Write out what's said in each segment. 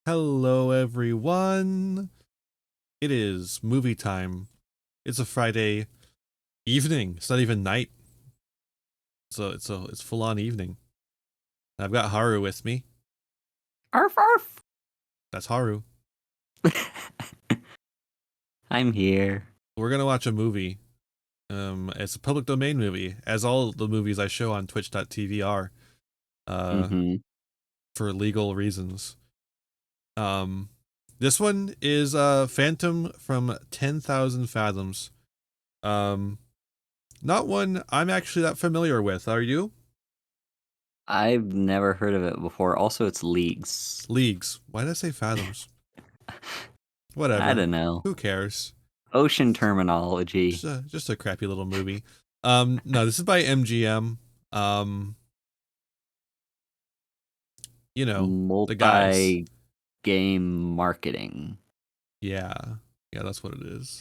Hello, everyone. It is movie time. It's a Friday evening. It's not even night. It's full on evening. I've got Haru with me. Arf, arf. That's Haru. I'm here. We're gonna watch a movie. It's a public domain movie, as all the movies I show on Twitch.tv are, for legal reasons. This one is Phantom from 10,000 Fathoms. Not one I'm actually that familiar with. Are you? I've never heard of it before. Also, it's Leagues. Leagues. Why did I say Fathoms? Whatever. I don't know. Who cares? Ocean terminology. Just a crappy little movie. No, this is by MGM. You know, the guys. Multi-game marketing. Yeah, that's what it is.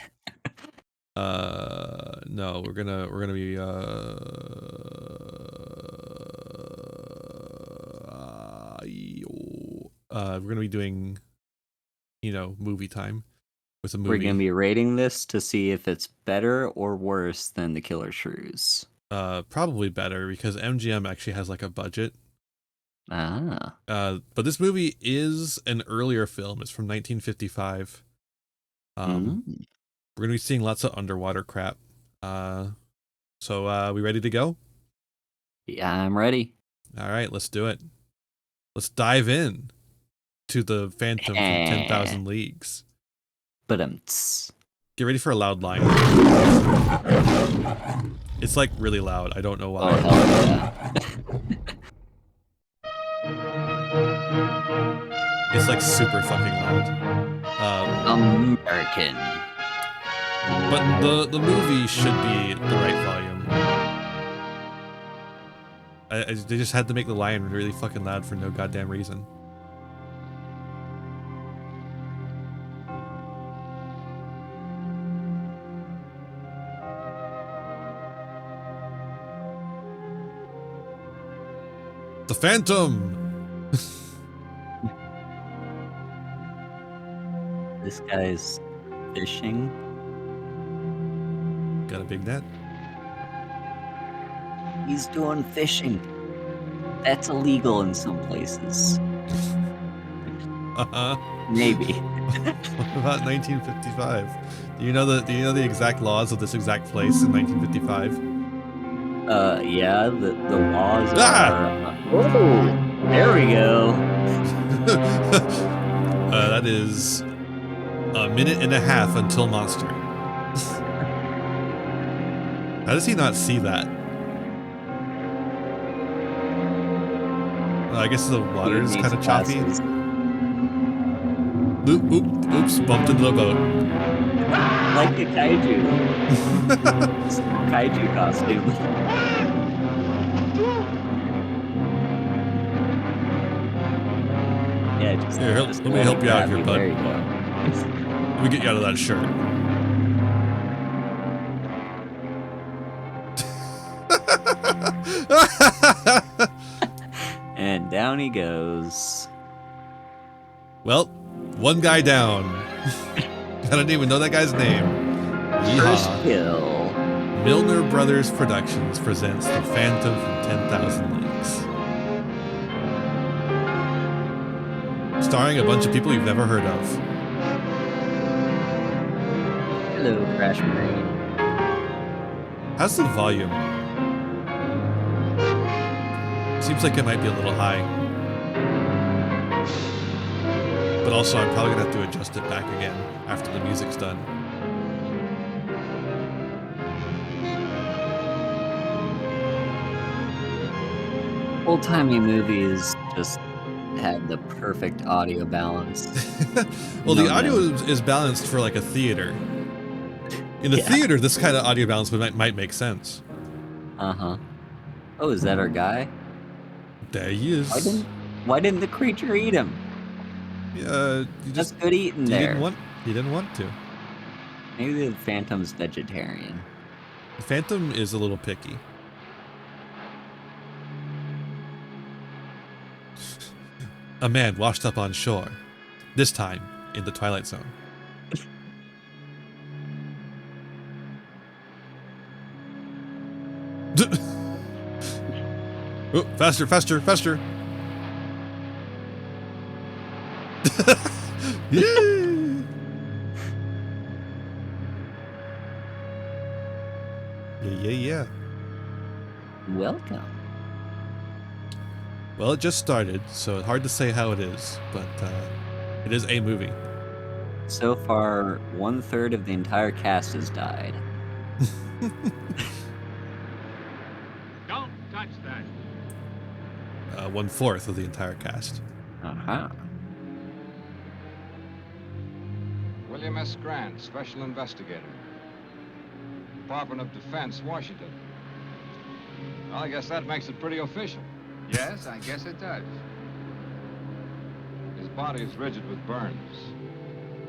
No, we're gonna be we're gonna be doing, movie time with a movie. We're gonna be rating this to see if it's better or worse than The Killer Shrews. Probably better because MGM actually has like a budget. Ah. But this movie is an earlier film. It's from 1955. We're gonna be seeing lots of underwater crap. So we ready to go? Yeah, I'm ready. All right, let's do it. Let's dive in to the Phantom from 10,000 Leagues. But Get ready for a loud line. It's like really loud. I don't know why. Oh, hell yeah. It's like super fucking loud. American. But the movie should be the right volume. They just had to make the lion really fucking loud for no goddamn reason. The Phantom! This guy's fishing. Got a big net. He's doing fishing. That's illegal in some places. Maybe. What about 1955? Do you know the exact laws of this exact place in 1955? Yeah, the laws are... oh, there we go. That is a minute and a half until monster. How does he not see that? I guess the water is kind of choppy. Oops, bumped into the boat. Like a kaiju. Kaiju costume. Yeah, just, here, let me help you out here, bud. There you go. Let me get you out of that shirt. And down he goes. Well, one guy down. I don't even know that guy's name. First kill. Milner Brothers Productions presents The Phantom from 10,000 Leagues. Starring a bunch of people you've never heard of. Hello, Crash Marine. How's the volume? Seems like it might be a little high. But also, I'm probably gonna have to adjust it back again after the music's done. Old-timey movies just have the perfect audio balance. Well, the audio is balanced for like a theater. In a theater, this kind of audio balance might make sense. Uh-huh. Oh, is that our guy? There he is. Why didn't the creature eat him? That's good eating there. He didn't want to. Maybe the Phantom's vegetarian. The Phantom is a little picky. A man washed up on shore. This time in the Twilight Zone. Oh, faster, faster, faster. Yeah. Yeah. Welcome. Well, it just started, so it's hard to say how it is, but it is a movie. So far, 1/3 of the entire cast has died. Don't touch that. 1/4 of the entire cast. Uh-huh. William S. Grant, Special Investigator. Department of Defense, Washington. Well, I guess that makes it pretty official. Yes, I guess it does. His body is rigid with burns.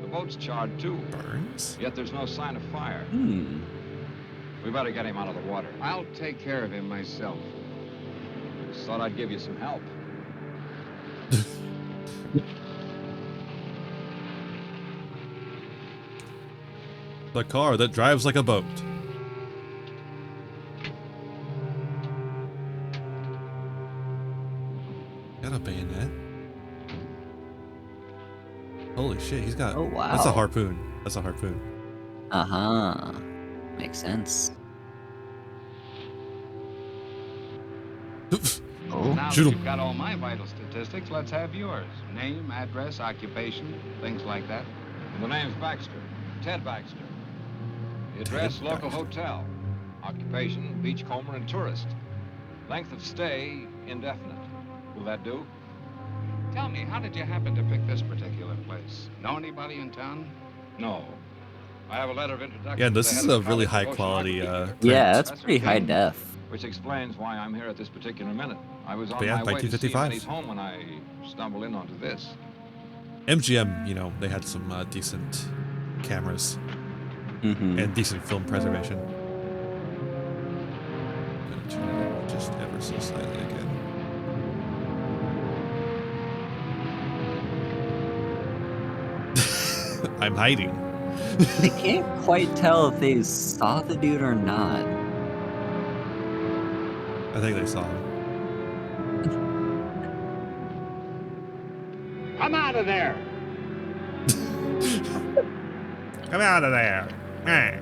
The boat's charred too, Burns? yet there's no sign of fire. We better get him out of the water. I'll take care of him myself. Just thought I'd give you some help. The car that drives like a boat. Got a bayonet. Holy shit, he's got... Oh, wow. That's a harpoon. That's a harpoon. Uh-huh. Makes sense. Oh. Now Shoot that 'em. you've got all my vital statistics, let's have yours. Name, address, occupation, things like that. And the name's Baxter. Ted Baxter. The address, Ted local Baxter. hotel. Occupation, beachcomber and tourist. Length of stay, indefinite. Will that do? Tell me, how did you happen to pick this particular place? Know anybody in town? No. I have a letter of introduction. Yeah, to this the is head a of the really College high of quality Oceanography, print. Yeah, that's Professor pretty high King, def. which explains why I'm here at this particular minute. I was on But yeah, my way to see 1955. Eddie's home when I stumbled in onto this. MGM, you know, they had some decent cameras Mm-hmm. and decent film preservation. Gonna turn it up just ever so slightly again. I'm hiding. I can't quite tell if they saw the dude or not. I think they saw him. Come out of there! Come out of there! Eh.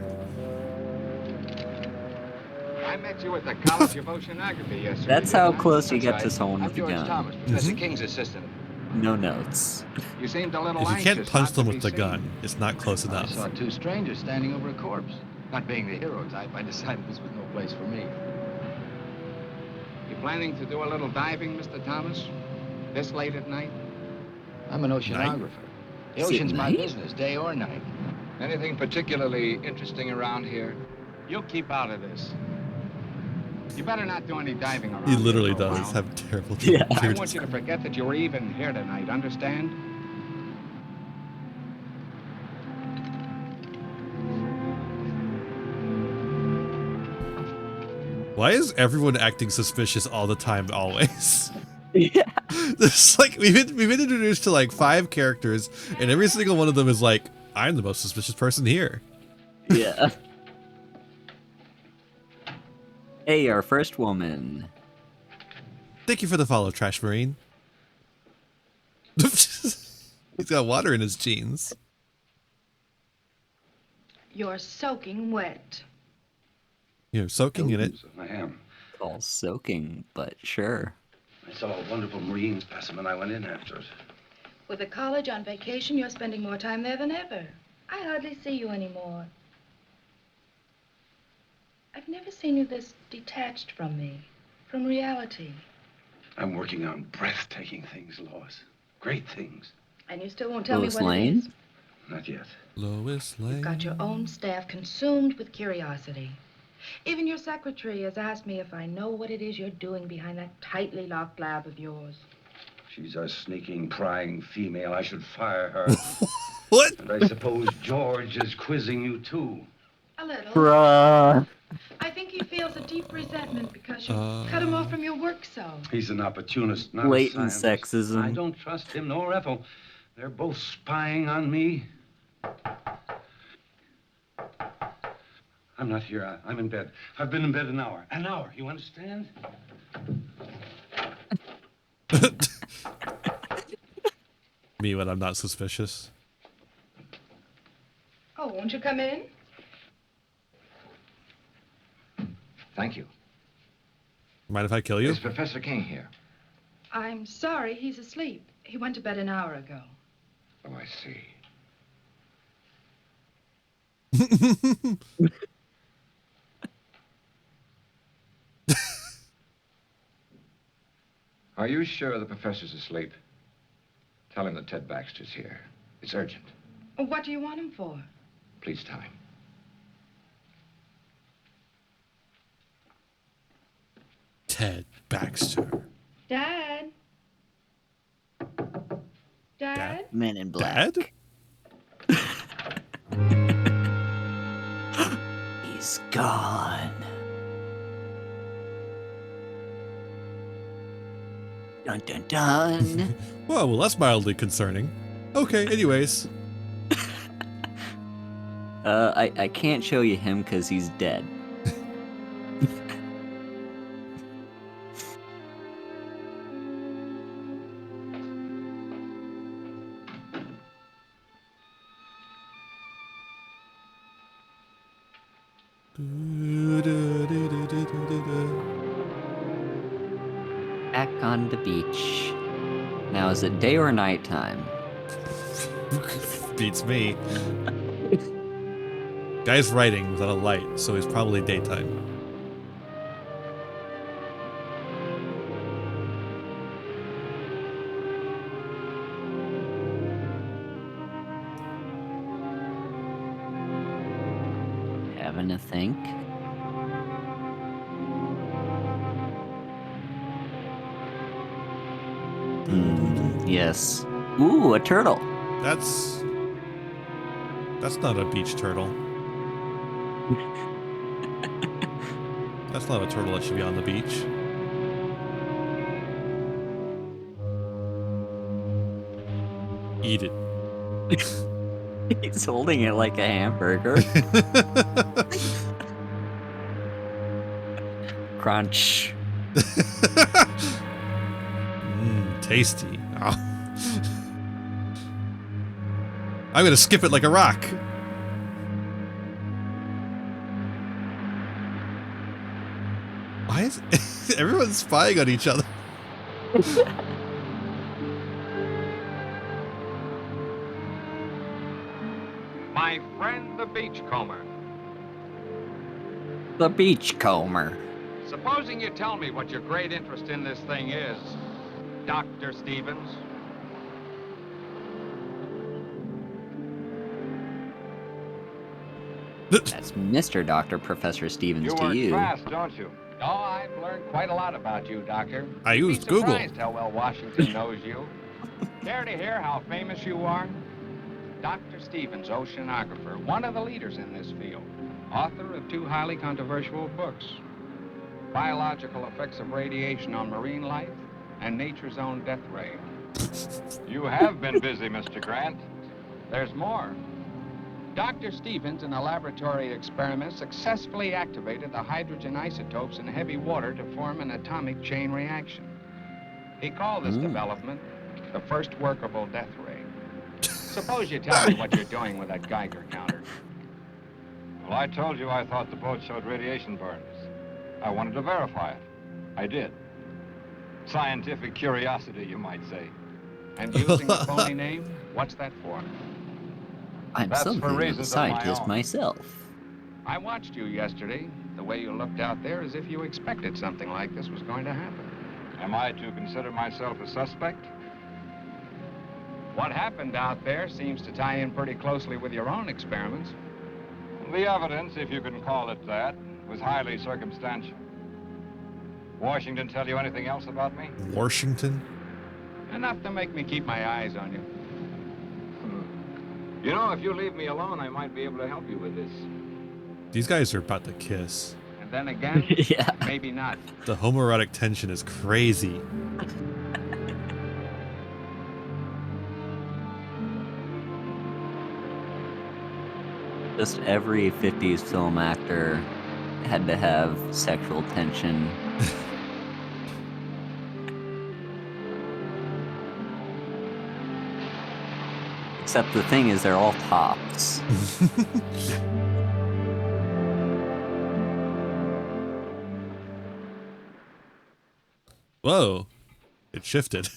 I met you at the College of Oceanography yesterday. That's how didn't I? close you That's get right. to someone I'm with a George gun. Thomas, Professor Mhm. King's assistant. No notes. You seemed a little If you anxious can't punch not them to with be the seen. gun, it's not close I enough. saw two strangers standing over a corpse. Not being the hero type, I decided this was no place for me. You planning to do a little diving, Mr. Thomas? This late at night? I'm an oceanographer. The Is it ocean's my night? business, day or night. Anything particularly interesting around here? You'll keep out of this. You better not do any diving around He here literally for a does while. have terrible Yeah. I beards. want you to forget that you were even here tonight, understand? Why is everyone acting suspicious all the time, always? Yeah. It's like we've been introduced to like 5 characters, and every single one of them is like, I'm the most suspicious person here. Yeah. Hey, our first woman. Thank you for the follow, Trash Marine. He's got water in his jeans. You're soaking wet. You're soaking in it. I am. All soaking, but sure. I saw a wonderful marine specimen. I went in after it. With the college on vacation, you're spending more time there than ever. I hardly see you anymore. I've never seen you this detached from me, from reality. I'm working on breathtaking things, Lois. Great things. And you still won't tell Lois me what Lane? it is. Not yet. Lois Lane. You've got your own staff consumed with curiosity. Even your secretary has asked me if I know what it is you're doing behind that tightly locked lab of yours. She's a sneaking, prying female. I should fire her. What? And I suppose George is quizzing you, too. A little. Bruh. I think he feels a deep resentment because you cut him off from your work so. He's an opportunist, not Blatant a scientist. sexism. I don't trust him nor Ethel. They're both spying on me. I'm not here. I'm in bed. I've been in bed an hour. An hour, you understand? Me when I'm not suspicious. Oh, won't you come in? Thank you. Mind if I kill you? Is Professor King here? I'm sorry, he's asleep. He went to bed an hour ago. Oh, I see. Are you sure the professor's asleep? Tell him that Ted Baxter's here. It's urgent. What do you want him for? Please tell him. Ted Baxter. Dad? Dad? Men in Black. Dad? He's gone. Dun dun dun. Whoa, well that's mildly concerning. Okay, anyways. I can't show you him because he's dead. Back on the beach. Now, is it day or night time? Beats me. Guy's writing without a light, so it's probably daytime. Having to think. Yes. Ooh, a turtle. That's not a beach turtle. That's not a turtle that should be on the beach. Eat it. He's holding it like a hamburger. Crunch. Tasty. Oh. I'm gonna skip it like a rock. Why is everyone spying on each other? My friend the beachcomber. The beachcomber. Supposing you tell me what your great interest in this thing is, Dr. Stevens. That's Mr. Dr. Professor Stevens You to work you. fast, don't you? Oh, I've learned quite a lot about you, Doctor. I You'd be used Google. surprised how well Washington knows you. Care to hear how famous you are? Dr. Stevens, oceanographer, one of the leaders in this field, author of 2 highly controversial books, Biological Effects of Radiation on Marine Life and Nature's Own Death Ray. You have been busy, Mr. Grant. There's more. Dr. Stevens, in a laboratory experiment, successfully activated the hydrogen isotopes in heavy water to form an atomic chain reaction. He called this development the first workable death ray. Suppose you tell me what you're doing with that Geiger counter. Well, I told you I thought the boat showed radiation burns. I wanted to verify it. I did. Scientific curiosity, you might say. And using a phony name, what's that for? I'm That's for something of a reasons of my scientist own. myself. I watched you yesterday. The way you looked out there as if you expected something like this was going to happen. Am I to consider myself a suspect? What happened out there seems to tie in pretty closely with your own experiments. The evidence, if you can call it that, was highly circumstantial. Washington tell you anything else about me? Washington? Enough to make me keep my eyes on you. You know, if you leave me alone, I might be able to help you with this. These guys are about to kiss. And then again, Yeah. maybe not. The homoerotic tension is crazy. Just every 50s film actor had to have sexual tension. Except the thing is, they're all tops. Whoa. It shifted.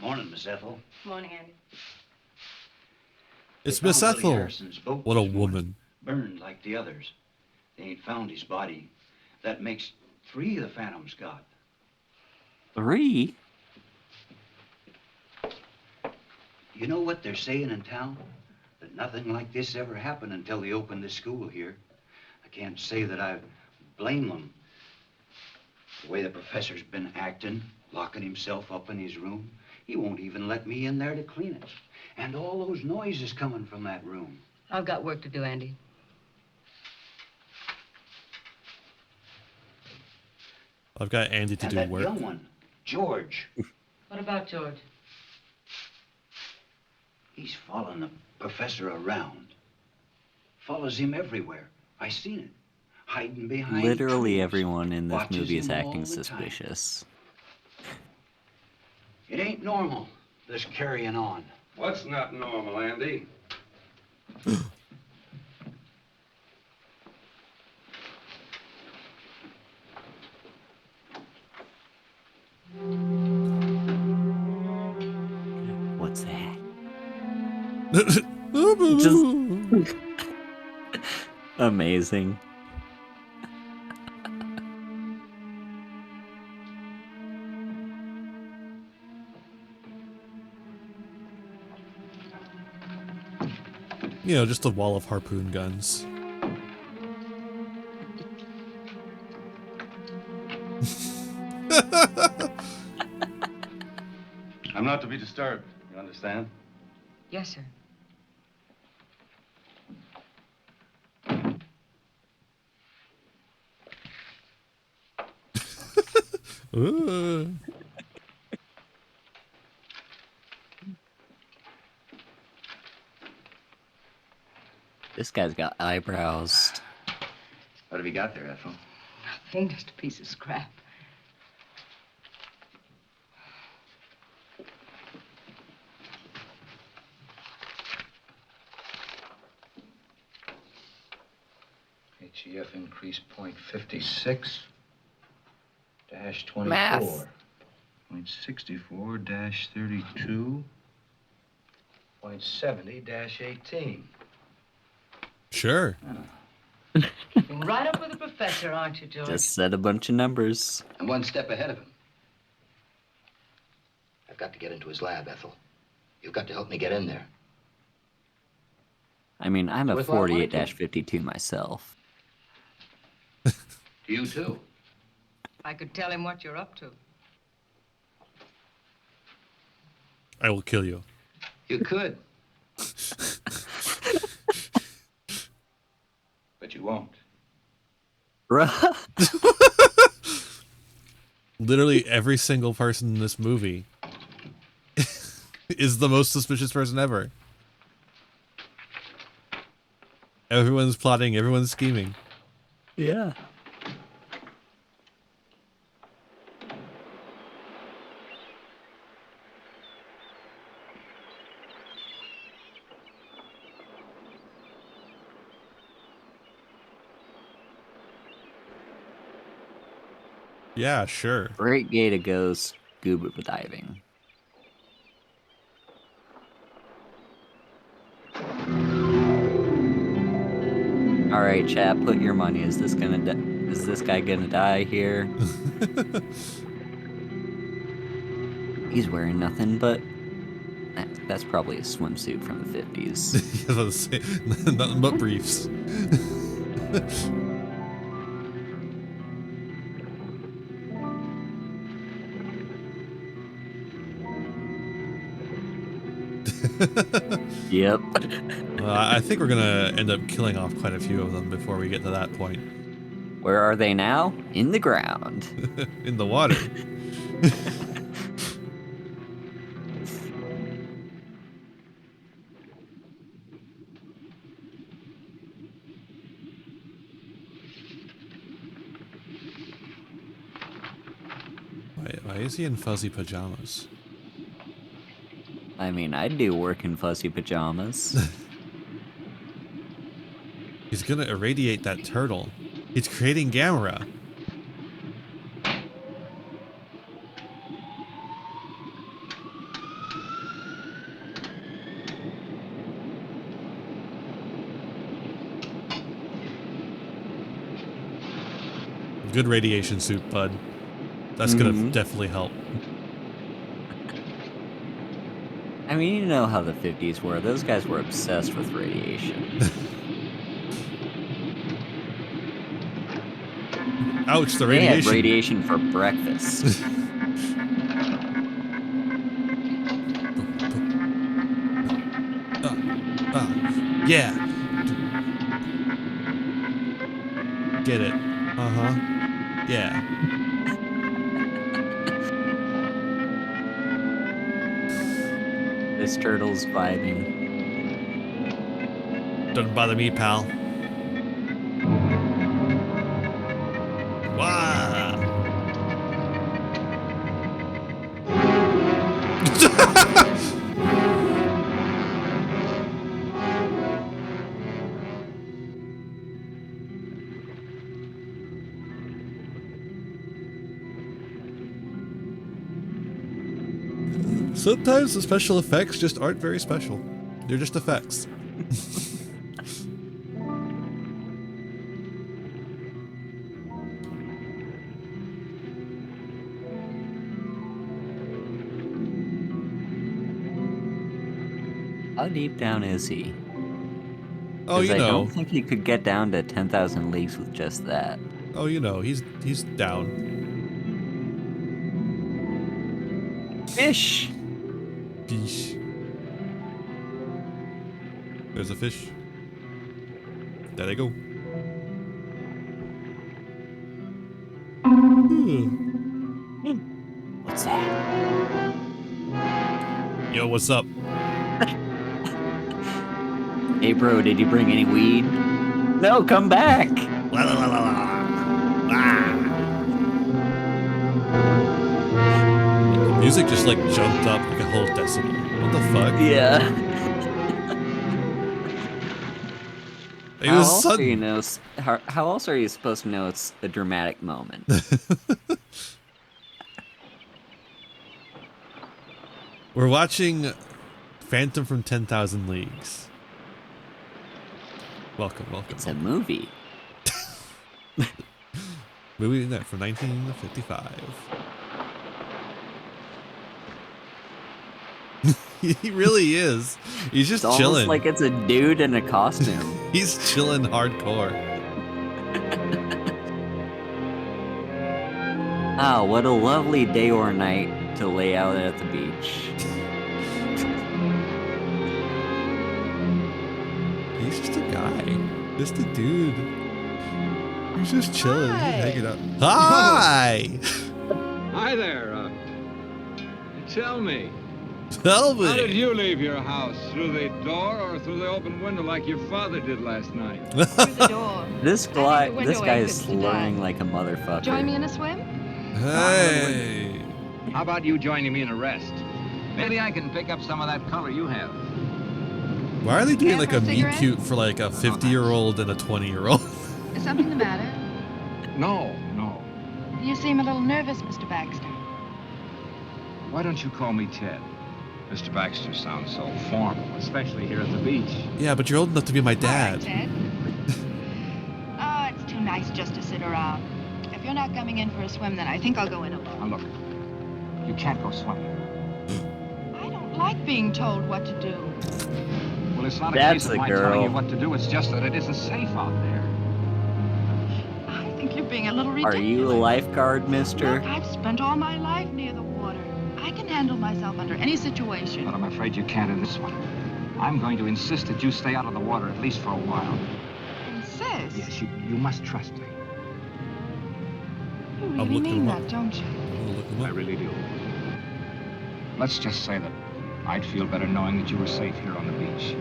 Morning, Miss Ethel. Morning, Andy. It's They Miss found Willie Ethel. Harrison's boat What a this morning, woman. burned like the others. They ain't found his body. That makes 3 the Phantoms got. 3? You know what they're saying in town? That nothing like this ever happened until they opened this school here. I can't say that I blame them. The way the professor's been acting, locking himself up in his room, he won't even let me in there to clean it. And all those noises coming from that room. I've got work to do, Andy. I've got Andy to And do that work. young one, George. What about George? He's following the professor around. Follows him everywhere. I seen it. Hiding behind Literally trees. everyone in this Watches movie is him all acting the time. suspicious. It ain't normal, this carrying on. What's not normal, Andy? What's that? Amazing. You know, just a wall of harpoon guns. I'm not to be disturbed. You understand? Yes, sir. Ooh. This guy's got eyebrows. What have you got there, Ethel? Nothing, just a piece of scrap. HEF increase point 56 dash 24. Math. Point 64 dash 32. Point 70 dash 18. Sure. You're right up with the professor, aren't you, George? Just said a bunch of numbers. I'm one step ahead of him. I've got to get into his lab, Ethel. You've got to help me get in there. I mean, I'm a Worth a lot of money, 48-52 myself. You too. I could tell him what you're up to. I will kill you. You could. But you won't. Bruh. Literally every single person in this movie is the most suspicious person ever. Everyone's plotting, everyone's scheming. Yeah. Yeah, sure. Great way to go scuba diving. All right, chat. Put your money. Is this guy gonna die here? He's wearing nothing but. That's probably a swimsuit from the 50s. I was about to say, nothing but briefs. Yep. I think we're gonna end up killing off quite a few of them before we get to that point. Where are they now? In the ground. In the water. Why is he in fuzzy pajamas? I mean, I do work in fuzzy pajamas. He's gonna irradiate that turtle. He's creating Gamera. Good radiation suit, bud. That's gonna definitely help. I mean, you know how the 50s were. Those guys were obsessed with radiation. Ouch, the They had radiation. radiation for breakfast. Yeah. Get it. Uh-huh. Yeah. This turtle's vibing. Doesn't bother me, pal. Wow. Sometimes the special effects just aren't very special. They're just effects. How deep down is he? Oh, 'Cause you I know. don't think he could get down to 10,000 leagues with just that. Oh, you know. He's down. Fish! Fish. There's a fish. There they go. What's that? Yo, what's up? Hey bro, did you bring any weed? No, come back! La, la, la, la, la. Ah. The music just like jumped up like a whole decibel. What the fuck? Yeah. It How was else are you sudden. know? How else are you supposed to know it's a dramatic moment? We're watching Phantom from 10,000 Leagues. Welcome, welcome. It's a movie. Movie from 1955. He really is. He's just It's chilling. almost like it's a dude in a costume. He's chilling hardcore. Ah, what a lovely day or night to lay out at the beach. He's just a guy. Just a dude. He's just chilling. He's Hi. hanging out. Hi! Hi there. Tell me, Tell how did me. you leave your house? Through the door or through the open window like your father did last night? Through the door. This I guy, think the window this guy is exits to slurring die. like a motherfucker. Join me in a swim? Hey. How about you joining me in a rest? Maybe I can pick up some of that color you have. Why are they doing Care like for a a meet cigarette? cute for like a 50-year-old and a 20-year-old? Is something the matter? No. You seem a little nervous, Mr. Baxter. Why don't you call me Ted? Mr. Baxter sounds so formal, especially here at the beach. Yeah, but you're old enough to be my All right, dad. Ted. Oh, it's too nice just to sit around. If you're not coming in for a swim, then I think I'll go in Now alone. look, you can't go swimming. I don't like being told what to do. Well, it's not a That's case of a my telling girl. you what to do. It's just that it isn't safe out there. I think you're being a little Are ridiculous. you a lifeguard, mister? Look, I've spent all my life near the water. I can handle myself under any situation. But I'm afraid you can't in this one. I'm going to insist that you stay out of the water at least for a while. Insist. Yes, you must trust me. You I'm really looking mean him up. that, don't you? I'm gonna look him I up. really do. Let's just say that I'd feel better knowing that you were safe here on the beach.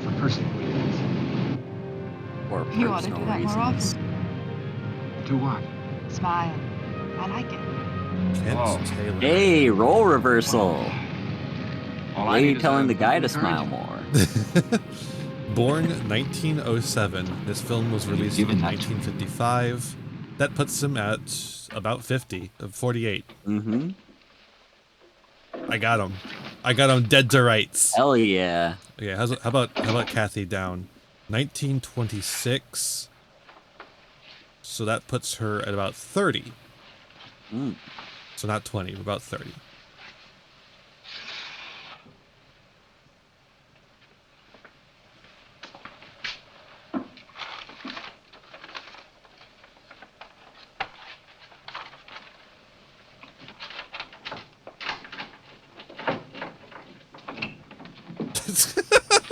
For personal reasons. Or You ought to personal do that more reasons? Do what? Smile. I like it. Kent Oh. Taylor. Hey, role reversal. All Why I are need you is telling a the guy little to smile encouragement. more? Born 1907. This film was released in Given that. 1955. That puts him at about 50, 48. Mm-hmm. I got him. I got him dead to rights. Hell yeah. Okay, how about Kathy down? 1926. So that puts her at about 30. Mm. So not 20, but about 30.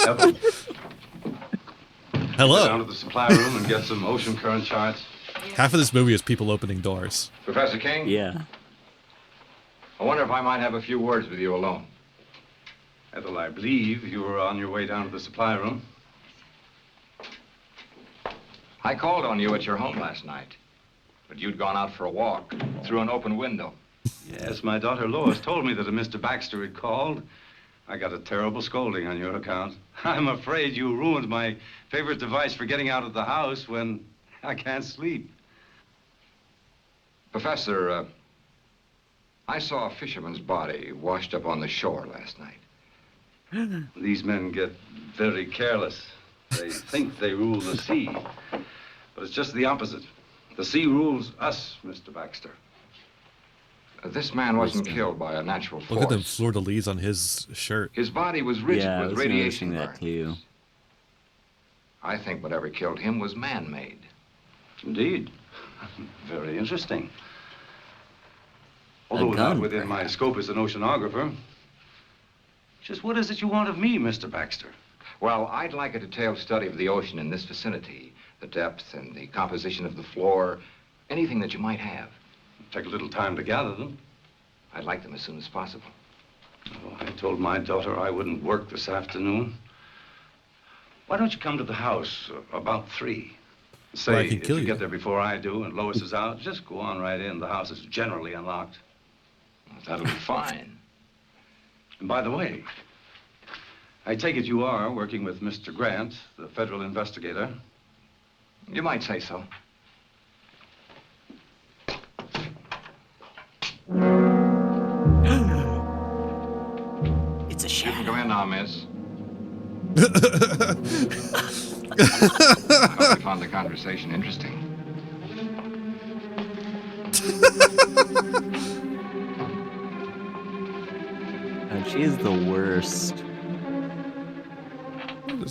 Evan, go down Hello. to the supply room and get some ocean current charts. Half of this movie is people opening doors. Professor King? Yeah. I wonder if I might have a few words with you alone. Ethel, I believe you were on your way down to the supply room. I called on you at your home last night, but you'd gone out for a walk through an open window. Yes, my daughter Lois told me that a Mr. Baxter had called. I got a terrible scolding on your account. I'm afraid you ruined my favorite device for getting out of the house when I can't sleep. Professor, I saw a fisherman's body washed up on the shore last night. These men get very careless. They think they rule the sea, but it's just the opposite. The sea rules us, Mr. Baxter. This man wasn't killed by a natural force. Look at them fleur-de-lis on his shirt. His body was rigid Yeah, I with was radiation noticing that burns. too. I think whatever killed him was man-made. Indeed. Very interesting. Although not gun, within my perhaps. scope as an oceanographer. Just what is it you want of me, Mr. Baxter? Well, I'd like a detailed study of the ocean in this vicinity, the depth and the composition of the floor, anything that you might have. Take a little time to gather them. I'd like them as soon as possible. Oh, I told my daughter I wouldn't work this afternoon. Why don't you come to the house about 3? Say, Well, I can if kill you you. get there before I do and Lois is out, just go on right in. The house is generally unlocked. That'll be fine. And by the way, I take it you are working with Mr. Grant, the federal investigator. You might say so. It's a You can shadow. come in now, miss. I hope you found the conversation interesting. Oh, she is the worst.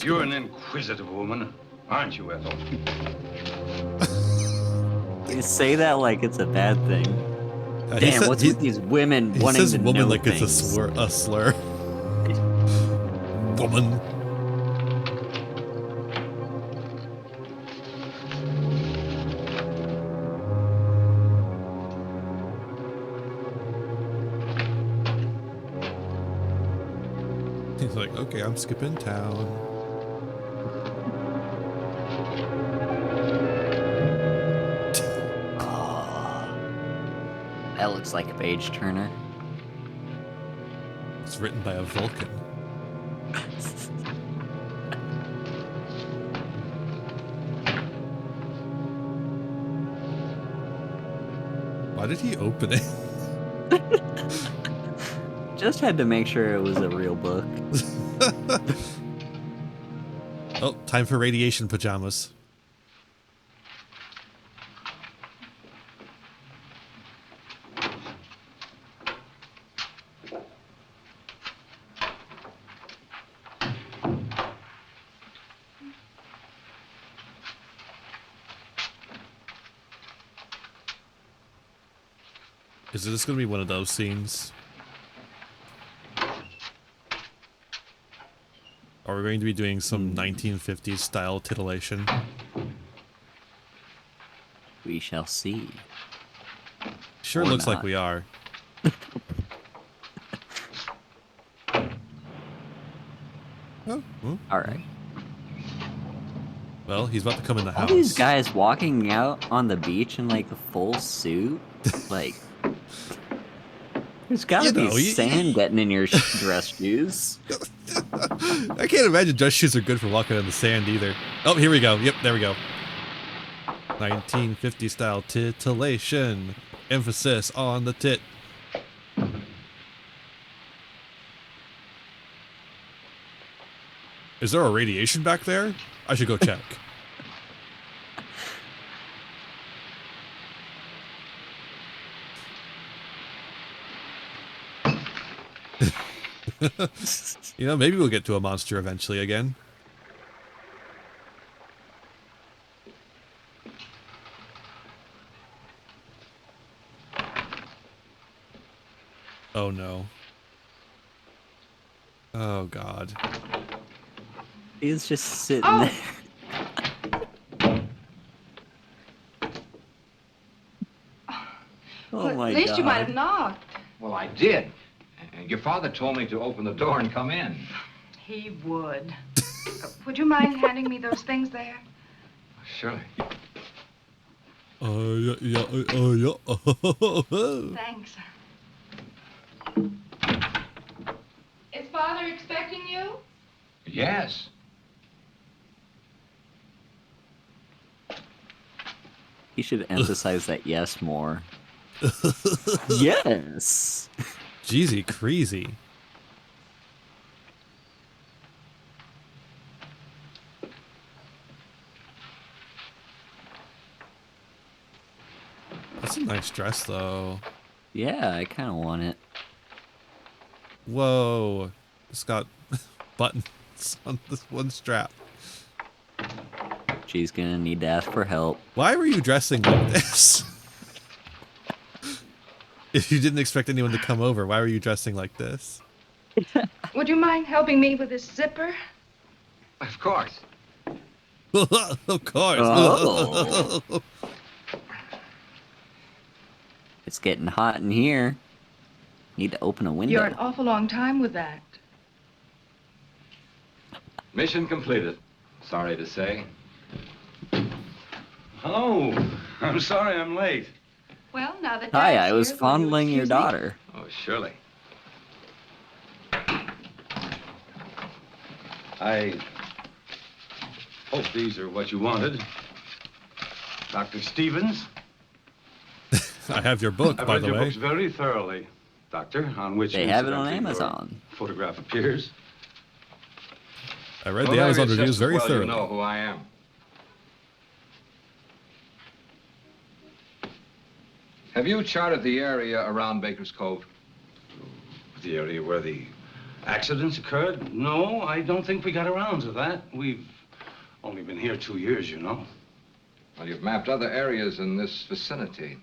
You're an inquisitive woman, aren't you, Ethel? You say that like it's a bad thing. He Damn, said- what's he- with these women He wanting says to woman know like things? it's a slur. Woman. He's like, okay, I'm skipping town. That looks like a page turner. It's written by a Vulcan. Why did he open it? Just had to make sure it was a real book. Oh, time for radiation pajamas. Is this going to be one of those scenes? Are we going to be doing some 1950s style titillation? We shall see. Sure Or looks like not. we are. Oh, well, All right. well, he's about to come in the All house. these guys walking out on the beach in like a full suit, like There's gotta be you- sand getting in your dress shoes. I can't imagine dress shoes are good for walking in the sand either. Oh, here we go. Yep, there we go. 1950 style titillation. Emphasis on the tit. Is there a radiation back there? I should go check. You know, maybe we'll get to a monster eventually again. Oh no. Oh god. He's just sitting Oh. there. Oh Well, my at least god. you might have knocked. Well, I did. And your father told me to open the door and come in. He would. Would you mind handing me those things there? Surely. Yeah. Thanks. Is Father expecting you? Yes. He should emphasize that yes more. Yes. Jeezy crazy. That's a nice dress though. Yeah, I kind of want it. Whoa. It's got buttons on this one strap. She's gonna need to ask for help. Why were you dressing like this? If you didn't expect anyone to come over, why were you dressing like this? Would you mind helping me with this zipper? Of course. Of course. Oh. It's getting hot in here. Need to open a window. You're an awful long time with that. Mission completed. Sorry to say. Hello. I'm sorry I'm late. Well, now that Hi, Dad's I was here, will you fondling your excuse me? daughter. Oh, surely. I hope these are what you wanted. Dr. Stevens. I have your book, I've by read the your way. books very thoroughly, Doctor, on which They have it on incidentally, your Amazon. photograph appears. I read Well, the Amazon maybe it's reviews just as very well thoroughly. You know who I am. Have you charted the area around Baker's Cove? The area where the accidents occurred? No, I don't think we got around to that. We've only been here 2 years, you know. Well, you've mapped other areas in this vicinity.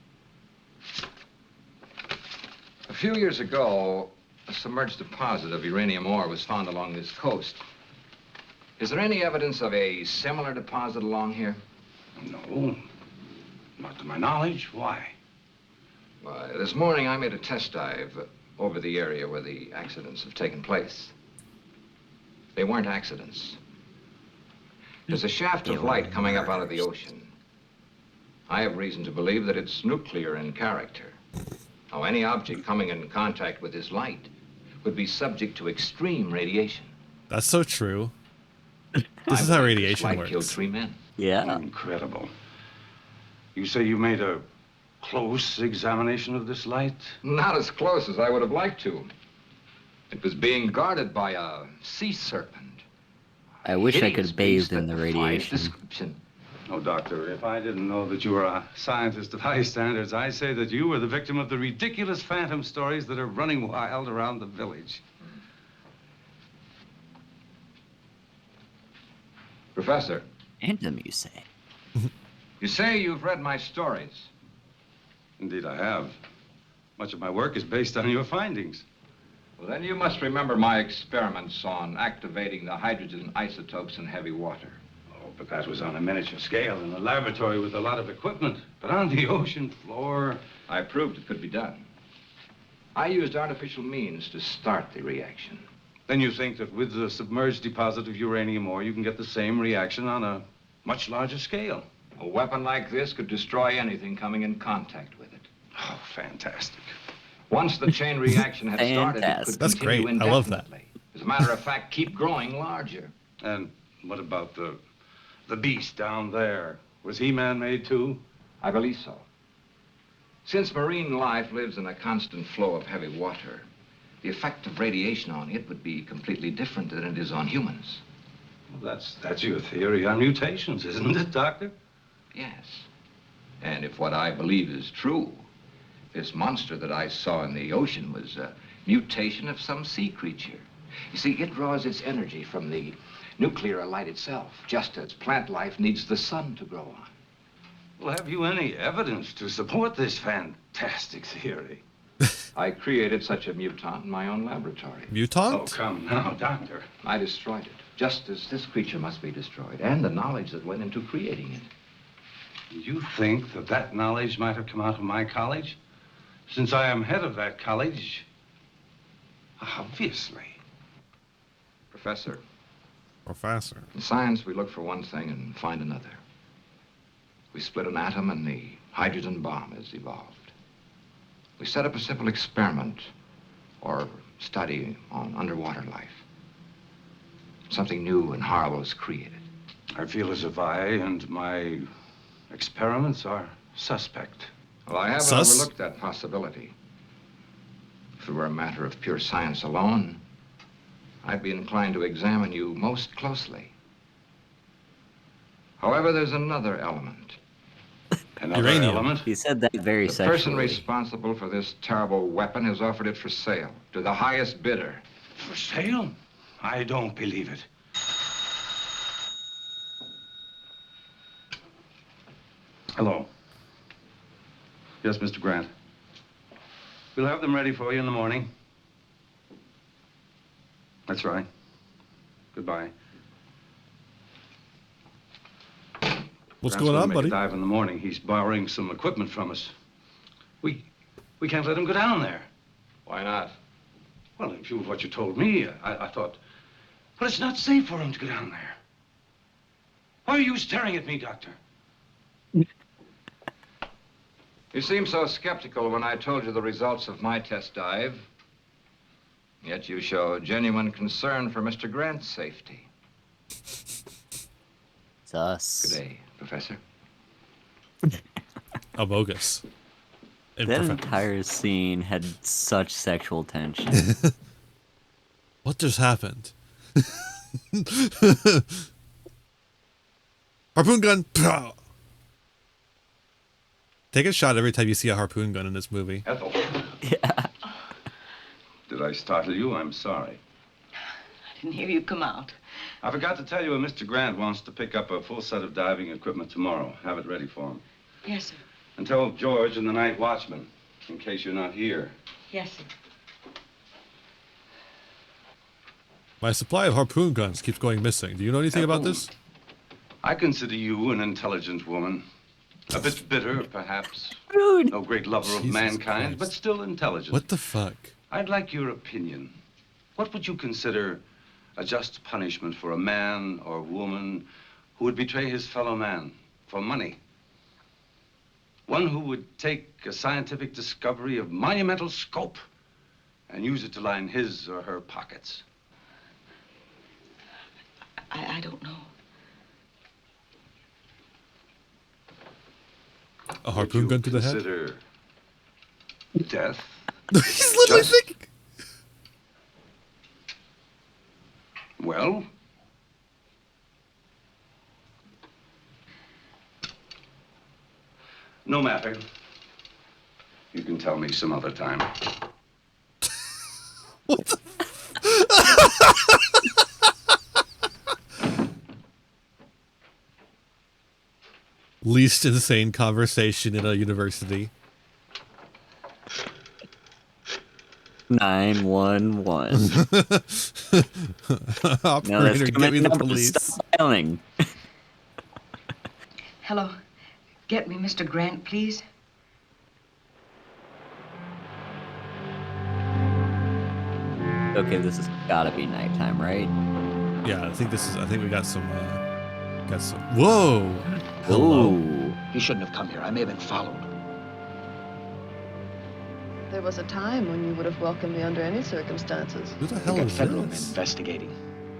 A few years ago, a submerged deposit of uranium ore was found along this coast. Is there any evidence of a similar deposit along here? No, not to my knowledge. Why? Why, this morning I made a test dive over the area where the accidents have taken place. They weren't accidents. There's a shaft of light coming up out of the ocean. I have reason to believe that it's nuclear in character. Now, any object coming in contact with this light would be subject to extreme radiation. That's so true. This I is how believe radiation this light killed works. 3 men. Yeah. Incredible. You say you made a close examination of this light? Not as close as I would have liked to. It was being guarded by a sea serpent. I wish I Hideous could bathe beast in that the defies radiation. description. No, Doctor, if I didn't know that you were a scientist of high standards, I'd say that you were the victim of the ridiculous phantom stories that are running wild around the village. Professor, Phantom, you say? you say you've read my stories. Indeed, I have. Much of my work is based on your findings. Well, then you must remember my experiments on activating the hydrogen isotopes in heavy water. Oh, but that was on a miniature scale in a laboratory with a lot of equipment. But on the ocean floor... I proved it could be done. I used artificial means to start the reaction. Then you think that with the submerged deposit of uranium ore, you can get the same reaction on a much larger scale? A weapon like this could destroy anything coming in contact with it. Oh, fantastic. Once the chain reaction had started, it Fantastic. could That's continue great. I love that. indefinitely. As a matter of fact, keep growing larger. And what about the beast down there? Was he man-made too? I believe so. Since marine life lives in a constant flow of heavy water, the effect of radiation on it would be completely different than it is on humans. Well, that's your theory on mutations, isn't it, Doctor? Yes. And if what I believe is true, this monster that I saw in the ocean was a mutation of some sea creature. You see, it draws its energy from the nuclear light itself, just as plant life needs the sun to grow on. Well, have you any evidence to support this fantastic theory? I created such a mutant in my own laboratory. Mutant? Oh, come now, Doctor. I destroyed it, just as this creature must be destroyed, and the knowledge that went into creating it. You think that knowledge might have come out of my college? Since I am head of that college, obviously. Professor, Professor. in science, we look for one thing and find another. We split an atom and the hydrogen bomb has evolved. We set up a simple experiment or study on underwater life. Something new and horrible is created. I feel as if I and my experiments are suspect. Well, I haven't Sus? overlooked that possibility. If it were a matter of pure science alone, I'd be inclined to examine you most closely. However, there's another element. Another Uranium. element? He said that very The person sexually. responsible for this terrible weapon has offered it for sale to the highest bidder. For sale? I don't believe it. Hello. Yes, Mr. Grant. We'll have them ready for you in the morning. That's right. Goodbye. What's Grant's going gonna on, make buddy? a dive in the morning. He's borrowing some equipment from us. We can't let him go down there. Why not? Well, in view of what you told me, I thought, well, it's not safe for him to go down there. Why are you staring at me, Doctor? You seemed so skeptical when I told you the results of my test dive. Yet you show genuine concern for Mr. Grant's safety. Sus. Good day, Professor. A bogus. That Imperfect. entire scene had such sexual tension. What just happened? Harpoon gun. Pow! Take a shot every time you see a harpoon gun in this movie. Ethel, Yeah. did I startle you? I'm sorry. I didn't hear you come out. I forgot to tell you, Mr. Grant wants to pick up a full set of diving equipment tomorrow. Have it ready for him. Yes, sir. And tell George and the night watchman, in case you're not here. Yes, sir. My supply of harpoon guns keeps going missing. Do you know anything about this? I consider you an intelligent woman. A bit bitter, perhaps. Rude. No great lover of Jesus mankind, Christ. but still intelligent. What the fuck? I'd like your opinion. What would you consider a just punishment for a man or woman who would betray his fellow man for money? One who would take a scientific discovery of monumental scope and use it to line his or her pockets. I don't know. A harpoon gun to the head? Consider death. He's literally Just- thinking. Well, no matter. You can tell me some other time. What the? Least insane conversation in a university. 911. Now Operator, that's get me the number. police. Stop dialing. Hello. Get me Mr. Grant, please. Okay, this has gotta be nighttime, right? Yeah, I think we got some. Whoa! Hello. Ooh. He shouldn't have come here. I may have been followed. There was a time when you would have welcomed me under any circumstances. Who the They hell got is federal men this? investigating.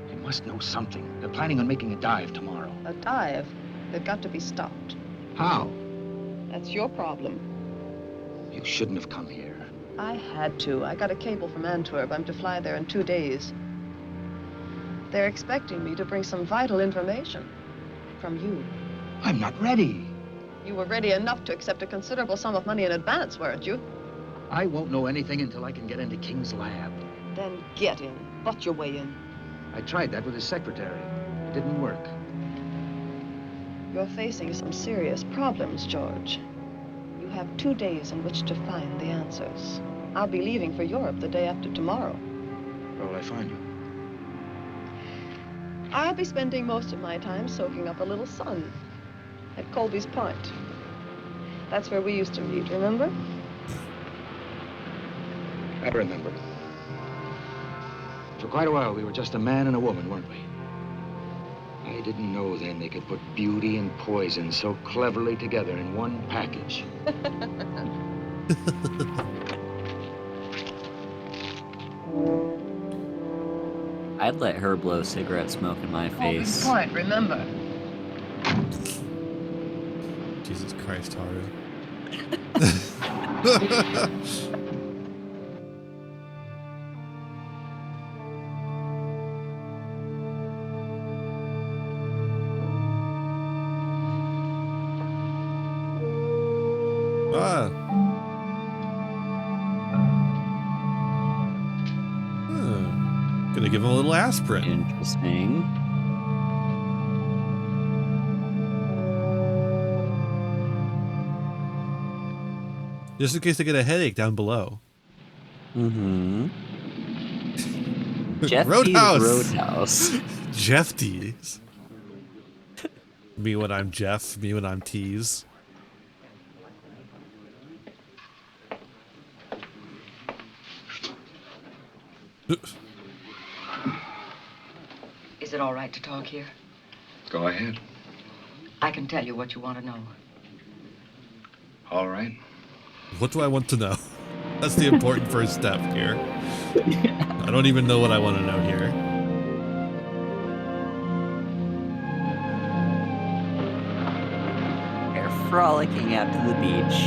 They must know something. They're planning on making a dive tomorrow. A dive. They've got to be stopped. How? That's your problem. You shouldn't have come here. I had to. I got a cable from Antwerp. I'm to fly there in 2 days. They're expecting me to bring some vital information from you. I'm not ready. You were ready enough to accept a considerable sum of money in advance, weren't you? I won't know anything until I can get into King's lab. Then get in. Butt your way in. I tried that with his secretary. It didn't work. You're facing some serious problems, George. You have 2 days in which to find the answers. I'll be leaving for Europe the day after tomorrow. Where will I find you? I'll be spending most of my time soaking up a little sun at Colby's Point. That's where we used to meet, remember? I remember. For quite a while, we were just a man and a woman, weren't we? I didn't know then they could put beauty and poison so cleverly together in one package. I'd let her blow cigarette smoke in my Colby's face. Point, remember? Jesus Christ, Haru. Ah. Gonna give him a little aspirin. Interesting. Just in case they get a headache down below. Mm-hmm. Jeff Roadhouse. Roadhouse. Jeff D's. Me when I'm Jeff. Me when I'm T's. Is it all right to talk here? Go ahead. I can tell you what you want to know. All right. What do I want to know? That's the important first step here. I don't even know what I want to know here. They're frolicking out to the beach.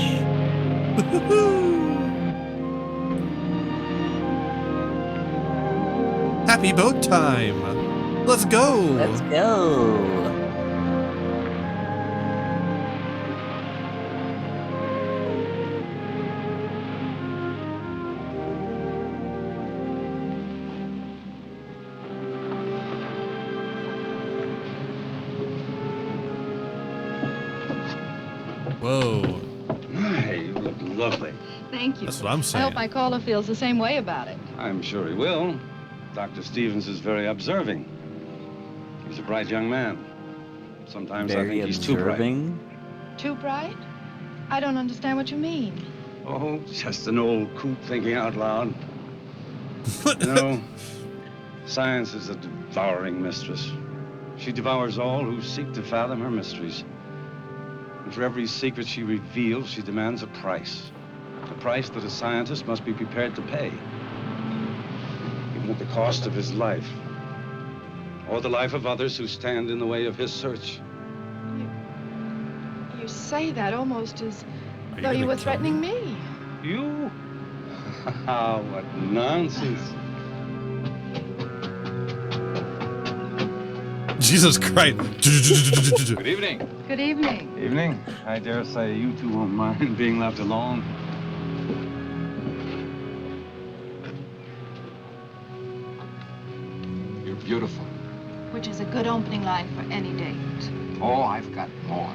Happy boat time! Let's go! Let's go. Whoa. My, you look lovely. Thank you. That's what I'm I saying. hope my caller feels the same way about it. I'm sure he will. Dr. Stevens is very observing. He's a bright young man. Sometimes I Very think he's too bright. observing. Too bright? I don't understand what you mean. Oh, just an old coot thinking out loud. You know, science is a devouring mistress. She devours all who seek to fathom her mysteries. And for every secret she reveals, she demands a price. A price that a scientist must be prepared to pay. Even at the cost of his life. Or the life of others who stand in the way of his search. You say that almost as Are though you gonna were kill threatening me. You? What nonsense. Jesus Christ. Good evening. Good evening. Evening. I dare say you two won't mind being left alone. You're beautiful. Which is a good opening line for any date. Oh, I've got more.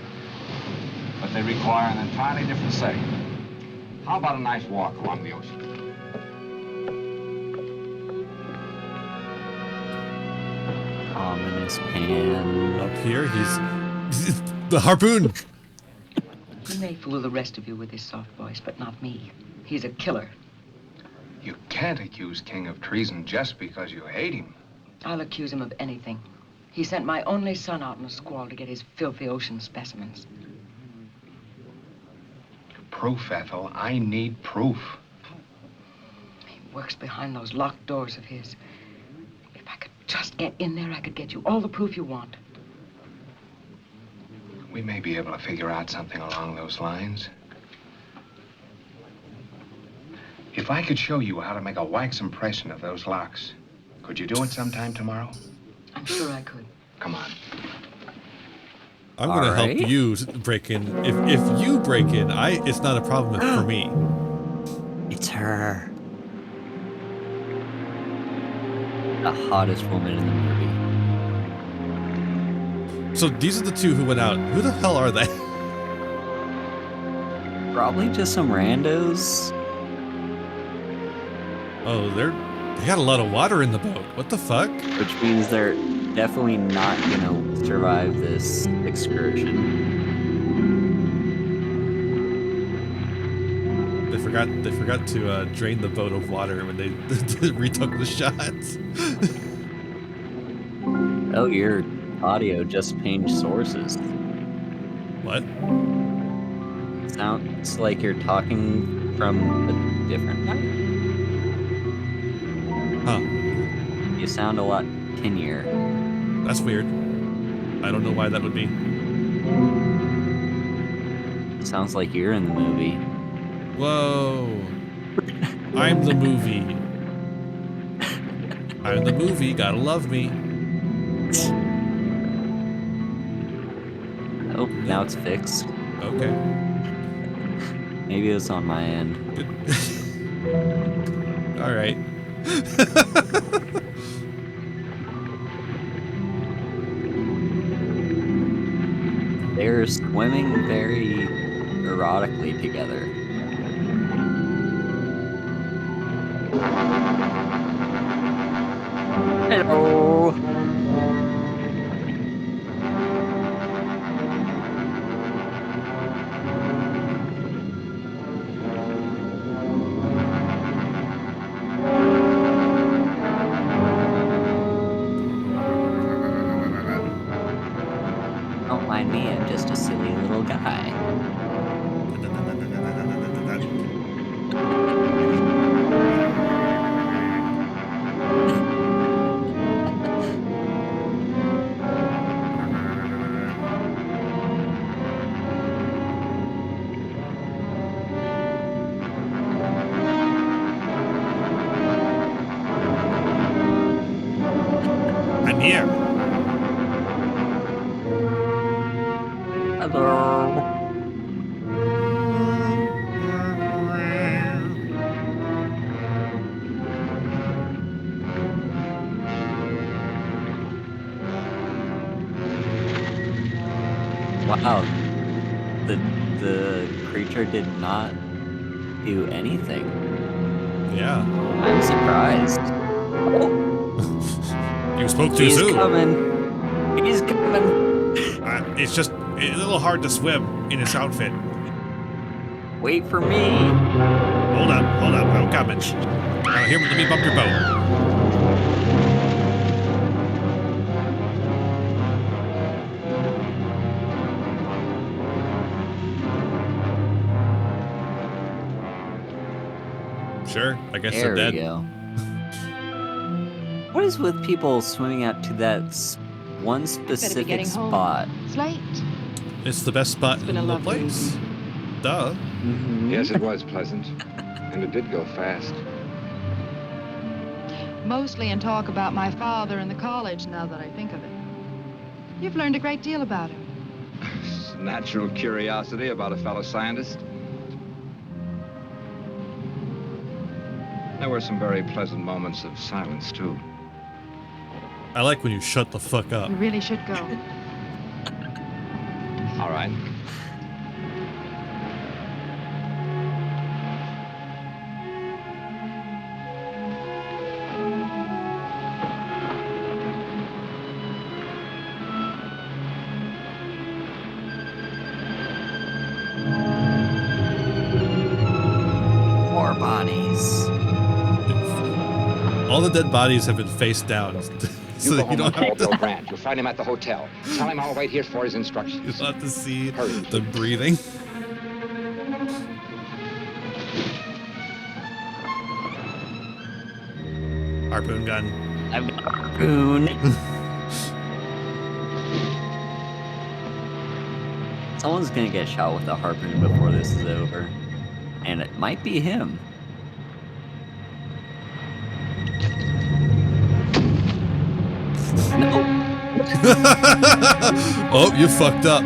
But they require an entirely different setting. How about a nice walk along the ocean? Ominous pan. Up here, he's the harpoon. He may fool the rest of you with his soft voice, but not me. He's a killer. You can't accuse King of treason just because you hate him. I'll accuse him of anything. He sent my only son out in a squall to get his filthy ocean specimens. Proof, Ethel. I need proof. works behind those locked doors of his. If I could just get in there, I could get you all the proof you want. We may be able to figure out something along those lines. If I could show you how to make a wax impression of those locks, could you do it sometime tomorrow? I'm sure I could. Come on. I'm gonna help you break in. If you break in, it's not a problem for me. It's her. The hottest woman in the movie. So these are the two who went out. Who the hell are they? Probably just some randos. Oh, they got a lot of water in the boat. What the fuck? Which means they're definitely not gonna survive this excursion. They forgot to drain the boat of water when they retook the shots. Oh, your audio just changed sources. What? Sounds like you're talking from a different mic. Huh. You sound a lot tinier. That's weird. I don't know why that would be. Sounds like you're in the movie. Whoa. I'm the movie. I'm the movie. Gotta love me. Oh, now it's fixed. Okay. Maybe it's on my end. Good. All right. They're swimming very erotically together. Hello. Don't mind me, I'm just a silly little guy. I'm here. Hello. Wow. The creature did not do anything. Yeah. I'm surprised. You spoke too He's soon. coming. He's coming. It's just a little hard to swim in his outfit. Wait for me. Hold up, I'm coming. Here, let me bump your boat. Sure, I guess There they're we dead. go. What is with people swimming out to that one specific getting home. spot? It's late. It's the best spot It's been in a the lovely place. Duh. Yes, it was pleasant. And it did go fast. Mostly in talk about my father and the college, now that I think of it. You've learned a great deal about him. Natural curiosity about a fellow scientist. There were some very pleasant moments of silence, too. I like when you shut the fuck up. We really should go. All right. More bodies. All the dead bodies have been face down. So You go you home don't and call have Bill to, Grant. You'll find him at the hotel. Tell him I'll wait here for his you instructions. don't have to see Hurry. the breathing. Harpoon gun. I've got a harpoon. Someone's gonna get shot with a harpoon before this is over. And it might be him. No. Oh, you fucked up.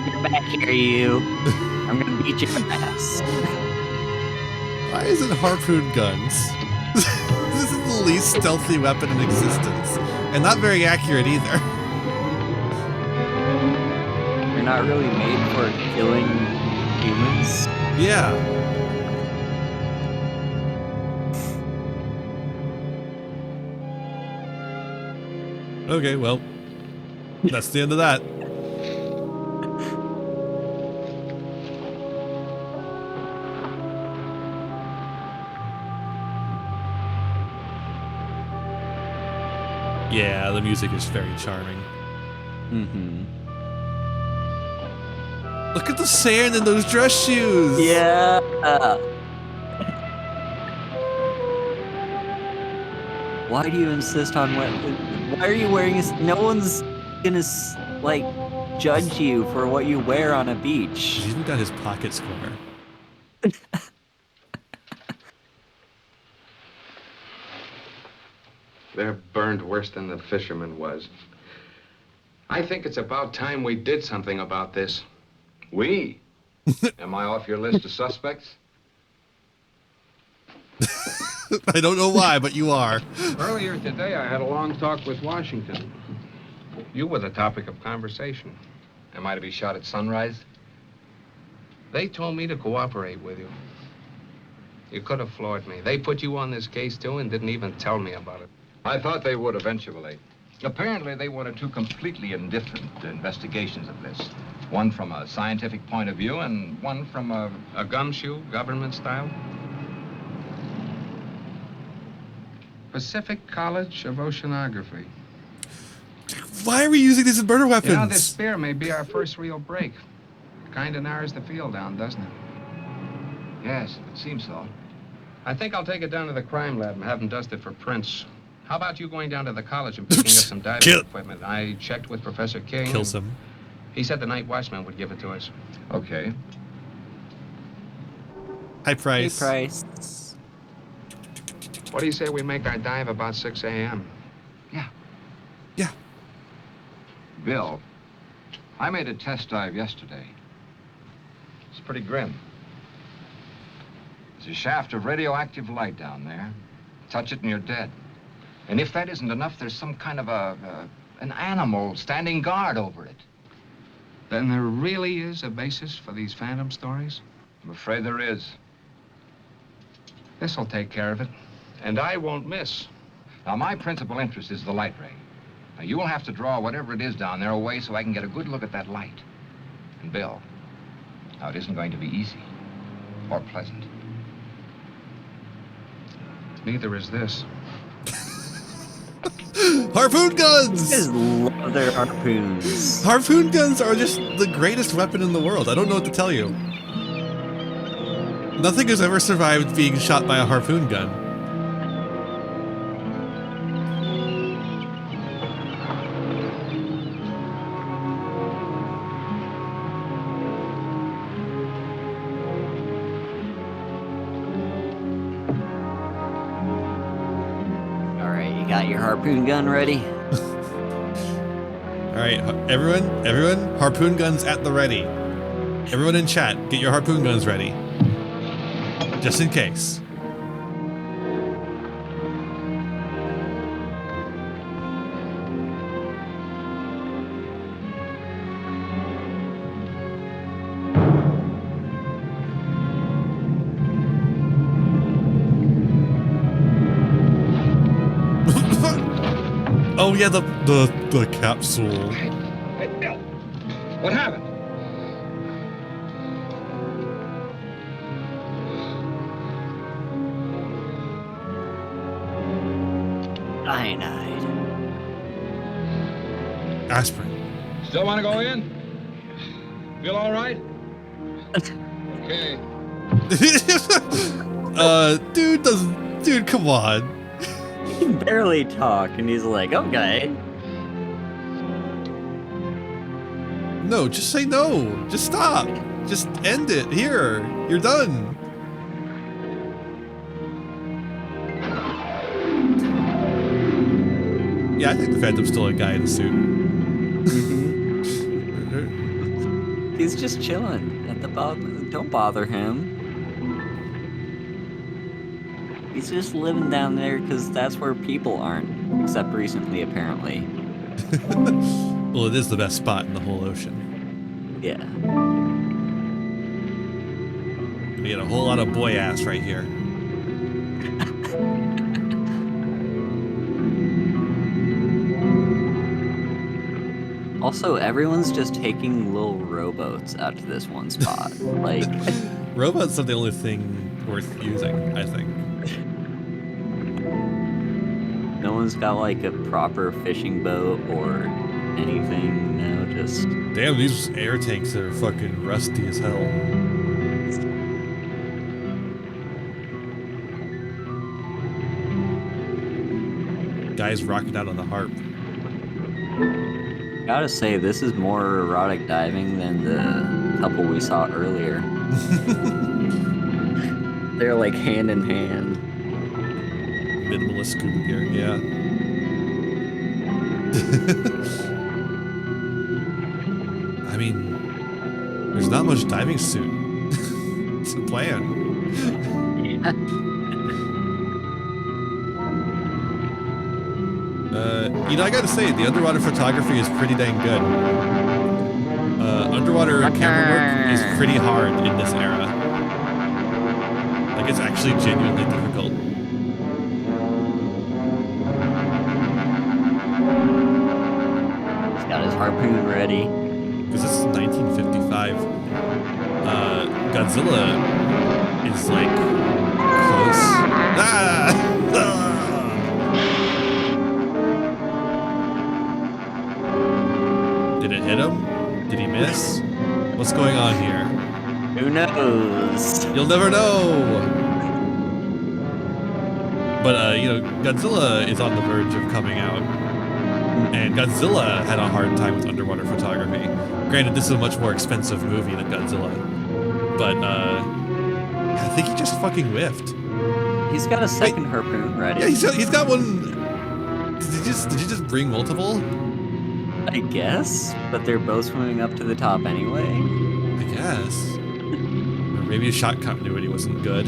Get back here, you. I'm gonna beat your ass. Why is it harpoon guns? This is the least stealthy weapon in existence. And not very accurate either. They're not really made for killing humans. Yeah. Okay, well, that's the end of that. Yeah, the music is very charming. Mm-hmm. Look at the sand in those dress shoes. Yeah. Why do you insist on what? Why are you wearing this? No one's gonna like judge you for what you wear on a beach. He's even got his pocket square. They're burned worse than the fisherman was. I think it's about time we did something about this. We? Am I off your list of suspects? I don't know why, but you are. Earlier today, I had a long talk with Washington. You were the topic of conversation. Am I to be shot at sunrise? They told me to cooperate with you. You could have floored me. They put you on this case, too, and didn't even tell me about it. I thought they would eventually. Apparently, they wanted two completely indifferent investigations of this. One from a scientific point of view and one from a gumshoe, government style? Pacific College of Oceanography. Why are we using these as murder weapons? You know, this spear may be our first real break. Kind of narrows the field down, doesn't it? Yes, it seems so. I think I'll take it down to the crime lab and have them dust it for prints. How about you going down to the college and picking up some diving equipment? I checked with Professor King. Kills him. He said the night watchman would give it to us. Okay. High price. Hey, price. What do you say we make our dive about 6 a.m.? Yeah. Yeah. Bill, I made a test dive yesterday. It's pretty grim. There's a shaft of radioactive light down there. Touch it and you're dead. And if that isn't enough, there's some kind of an animal standing guard over it. Then there really is a basis for these phantom stories? I'm afraid there is. This'll take care of it. And I won't miss. Now, my principal interest is the light ray. Now, you will have to draw whatever it is down there away so I can get a good look at that light. And Bill, now, it isn't going to be easy or pleasant. Neither is this. Harpoon guns! I just love their harpoons. Harpoon guns are just the greatest weapon in the world. I don't know what to tell you. Nothing has ever survived being shot by a harpoon gun. Got your harpoon gun ready? All right, everyone, harpoon guns at the ready. Everyone in chat, get your harpoon guns ready. Just in case. Oh yeah, the capsule. Hey, Bill, what happened? Cyanide. Aspirin. Still want to go in? Feel all right? Okay. Dude, come on. He can barely talk, and he's like, okay. No, just say no. Just stop. Just end it. Here. You're done. Yeah, I think the Phantom's still a guy in a suit. He's just chilling at the bottom. Don't bother him. He's just living down there because that's where people aren't. Except recently, apparently. Well, it is the best spot in the whole ocean. Yeah. We get a whole lot of boy ass right here. Also, everyone's just taking little rowboats out to this one spot. Like, Rowboats are the only thing worth using, I think. no one's got like a proper fishing boat or anything. No, just. Damn, these air tanks are fucking rusty as hell. Guys rocking out on the harp. Gotta say, this is more erotic diving than the couple we saw earlier. They're like hand in hand. Minimalist scuba gear, yeah. I mean, there's not much diving suit. It's a plan. I gotta say, the underwater photography is pretty dang good. Underwater camera work is pretty hard in this era. Like, it's actually genuinely difficult. He's got his harpoon ready. Because this is 1955. Godzilla is, like, close. Ah! Did it hit him? Did he miss? What's going on here? Who knows? You'll never know! But, Godzilla is on the verge of coming out. And Godzilla had a hard time with underwater photography. Granted, this is a much more expensive movie than Godzilla. But, I think he just fucking whiffed. He's got a second harpoon ready. Yeah, he's got one. Did you just bring multiple? I guess, but they're both swimming up to the top anyway. I guess. Or maybe his shot continuity wasn't good.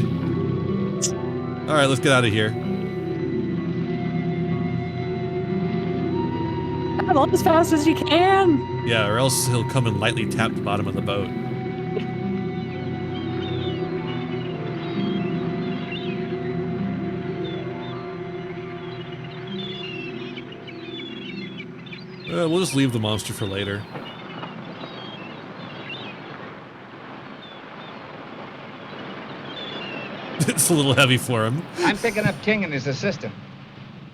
Alright, let's get out of here. Paddle as fast as you can! Yeah, or else he'll come and lightly tap the bottom of the boat. We'll just leave the monster for later. It's a little heavy for him. I'm picking up King and his assistant.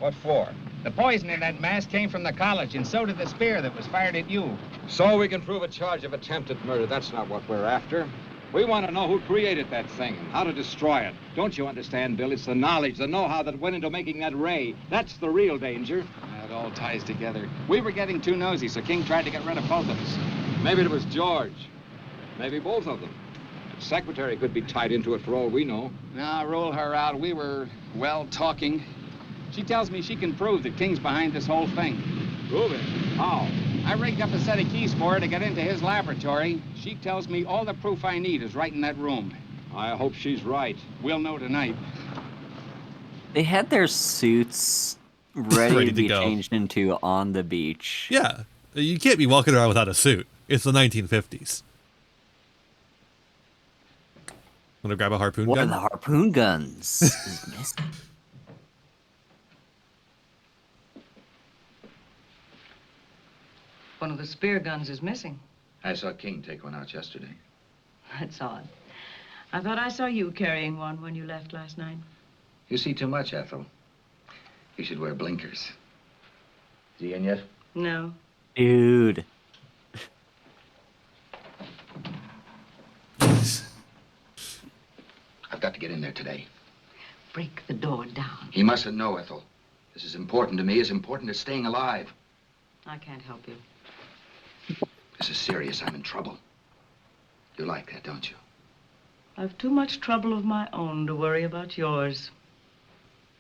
What for? The poison in that mask came from the college, and so did the spear that was fired at you. So we can prove a charge of attempted murder. That's not what we're after. We want to know who created that thing and how to destroy it. Don't you understand, Bill? It's the knowledge, the know-how that went into making that ray. That's the real danger. It all ties together. We were getting too nosy, so King tried to get rid of both of us. Maybe it was George. Maybe both of them. The secretary could be tied into it for all we know. Now, roll her out. We were, well, talking. She tells me she can prove that King's behind this whole thing. Prove it? How? I rigged up a set of keys for her to get into his laboratory. She tells me all the proof I need is right in that room. I hope she's right. We'll know tonight. They had their suits ready to be go. changed into on the beach. Yeah, you can't be walking around without a suit. It's the 1950s. Wanna grab a harpoon One gun? of the harpoon guns is missing. One of the spear guns is missing. I saw King take one out yesterday. That's odd. I thought I saw you carrying one when you left last night. You see too much, Ethel. You should wear blinkers. Is he in yet? No. Dude. got to get in there today. Break the door down. He mustn't know, Ethel. This is important to me, as important as staying alive. I can't help you. This is serious. I'm in trouble. You like that, don't you? I've too much trouble of my own to worry about yours.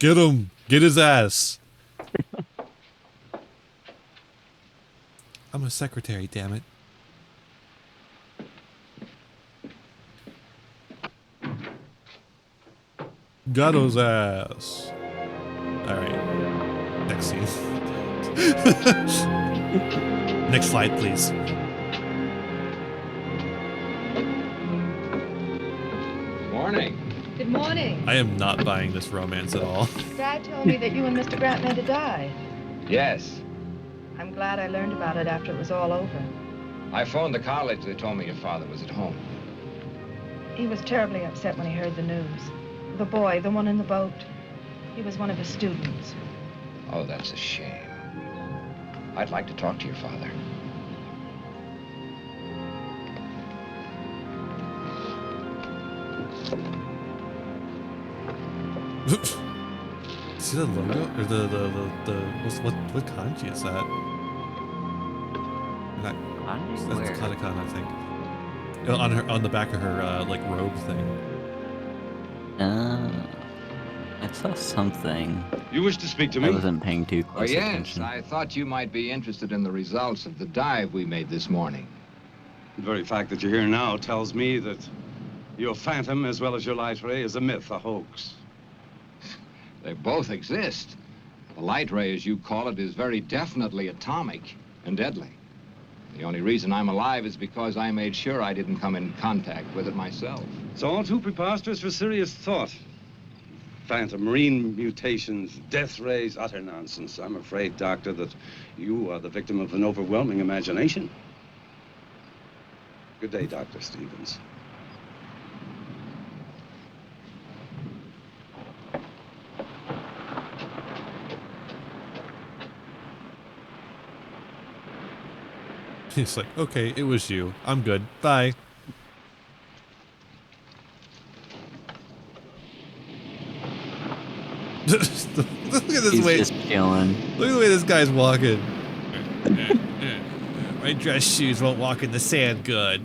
Get him. Get his ass. I'm a secretary, damn it. Got his ass. Alright. Next scene. Next slide, please. Morning. Good morning. I am not buying this romance at all. Dad told me that you and Mr. Grant had died. Yes. I'm glad I learned about it after it was all over. I phoned the college. They told me your father was at home. He was terribly upset when he heard the news. The boy, the one in the boat, he was one of his students. Oh, that's a shame. I'd like to talk to your father. See the logo or the what kanji is that? Not, Kanji? that's Where? katakana, I think. On the back of her like robe thing. I saw something. You wish to speak to I me? wasn't paying too Oh, close yes. attention. I thought you might be interested in the results of the dive we made this morning. The very fact that you're here now tells me that your phantom, as well as your light ray, is a myth, a hoax. They both exist. The light ray, as you call it, is very definitely atomic and deadly. The only reason I'm alive is because I made sure I didn't come in contact with it myself. It's all too preposterous for serious thought. Phantom, marine mutations, death rays, utter nonsense. I'm afraid, Doctor, that you are the victim of an overwhelming imagination. Good day, Dr. Stevens. He's like, okay, it was you. I'm good. Bye. Look at this He's way. just chilling. Look at the way this guy's walking. My dress shoes won't walk in the sand good.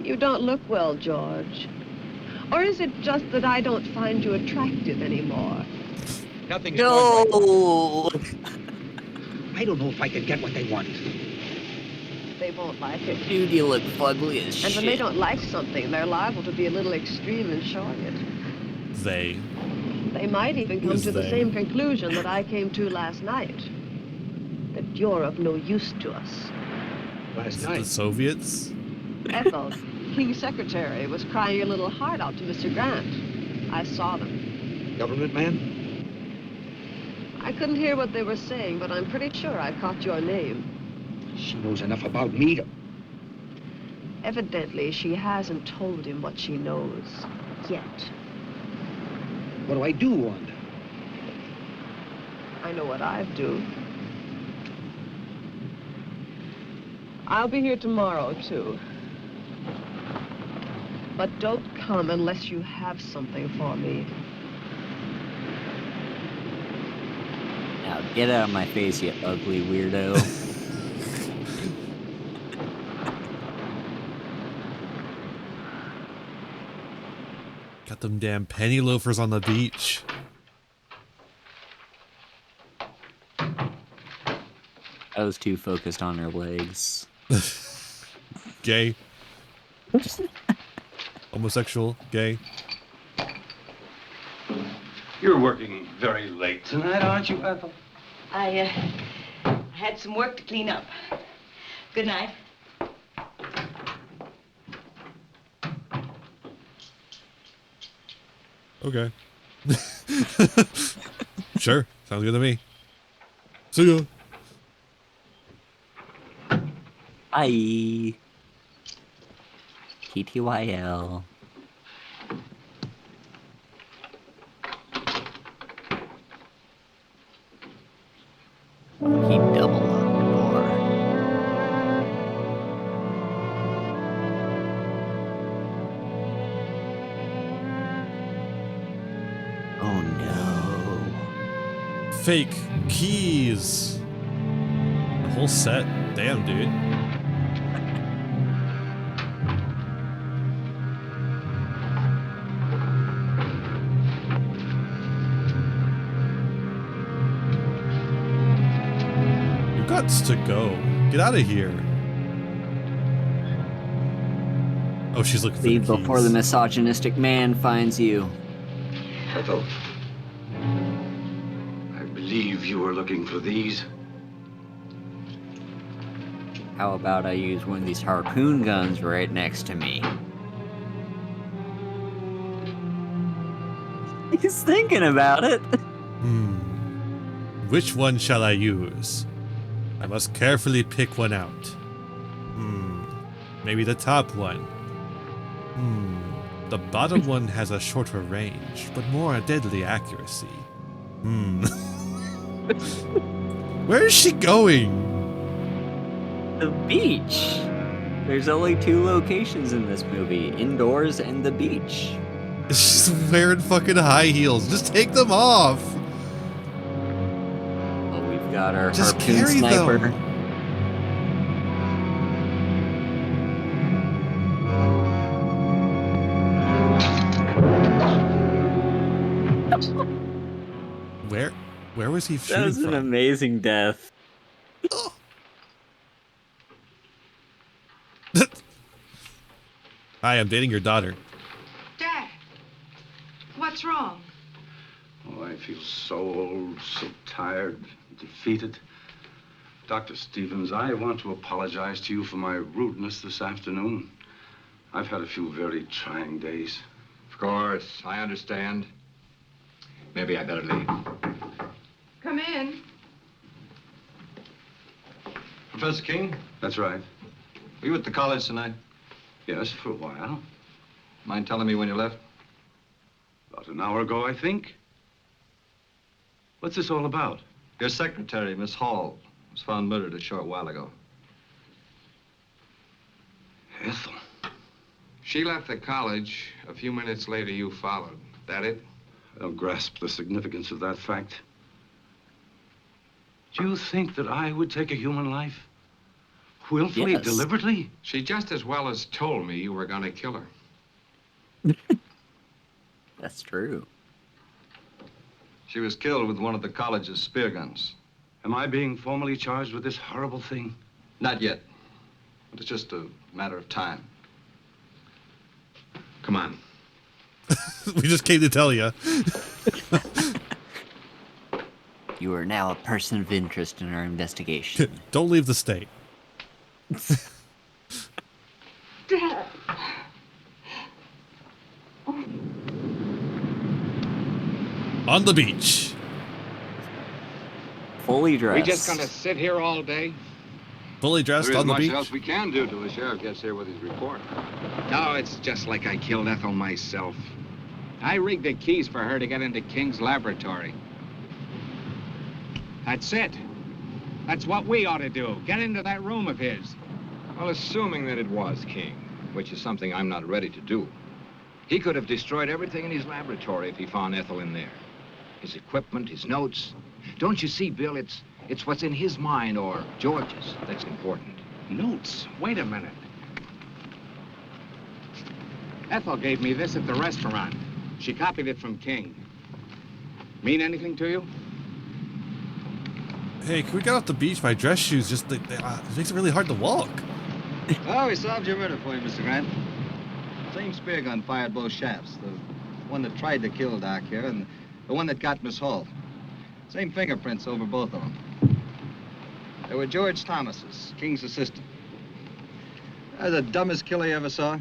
You don't look well, George. Or is it just that I don't find you attractive anymore? Nothing's No! I don't know if I can get what they want. They won't like it. Dude, you look fugly as shit. And when they don't like something, they're liable to be a little extreme in showing it. They. They might even come Who's to the they? same conclusion that I came to last night. That you're of no use to us. Last The night. Soviets? Ethel, King's secretary, was crying her little heart out to Mr. Grant. I saw them. Government man? I couldn't hear what they were saying, but I'm pretty sure I caught your name. She knows enough about me to... Evidently, she hasn't told him what she knows. Yet. What do I do, Wanda? I know what I'd do. I'll be here tomorrow, too. But don't come unless you have something for me. Now get out of my face, you ugly weirdo. Got them damn penny loafers on the beach. I was too focused on her legs. Gay. Homosexual. Gay. You're working very late tonight, aren't you, Ethel? I had some work to clean up. Good night. Okay. Sure. Sounds good to me. See ya. Bye. TTYL. He double locked the door. Oh no. Fake keys. The whole set. Damn, dude. You gots to go. Get out of here. Oh, she's looking for Leave the before the keys. misogynistic man finds you. Ethel. I believe you were looking for these. How about I use one of these harpoon guns right next to me? He's thinking about it. Which one shall I use? I must carefully pick one out. Maybe the top one. The bottom one has a shorter range, but more deadly accuracy. Where is she going? The beach. There's only 2 locations in this movie, indoors and the beach. She's wearing fucking high heels. Just take them off. Oh, we've got our Just harpoon carry sniper. them. Where was he shooting That was an from? amazing death. Hi, I'm dating your daughter. Dad, what's wrong? Oh, I feel so old, so tired, defeated. Dr. Stevens, I want to apologize to you for my rudeness this afternoon. I've had a few very trying days. Of course, I understand. Maybe I better leave. Come in. Professor King, That's right. were you at the college tonight? Yes, for a while. Mind telling me when you left? About an hour ago, I think. What's this all about? Your secretary, Miss Hall, was found murdered a short while ago. Ethel. She left the college. A few minutes later, you followed. That it? I don't grasp the significance of that fact. Do you think that I would take a human life? Willfully, Yes. deliberately? She just as well as told me you were going to kill her. That's true. She was killed with one of the college's spear guns. Am I being formally charged with this horrible thing? Not yet. But it's just a matter of time. Come on. We just came to tell you. You are now a person of interest in our investigation. Don't leave the state. Dad. On the beach. Fully dressed. We just going to sit here all day? Fully dressed There on isn't the much beach. else we can do till the sheriff gets here with his report. No, it's just like I killed Ethel myself. I rigged the keys for her to get into King's laboratory. That's it. That's what we ought to do. Get into that room of his. Well, assuming that it was King, which is something I'm not ready to do, he could have destroyed everything in his laboratory if he found Ethel in there. His equipment, his notes. Don't you see, Bill, it's what's in his mind or George's that's important. Notes? Wait a minute. Ethel gave me this at the restaurant. She copied it from King. Mean anything to you? Hey, can we get off the beach? My dress shoes just it makes it really hard to walk. Oh, we solved your murder for you, Mr. Grant. Same spear gun fired both shafts. The one that tried to kill Doc here and the one that got Miss Hall. Same fingerprints over both of them. They were George Thomas's, King's assistant. That's the dumbest killer you ever saw.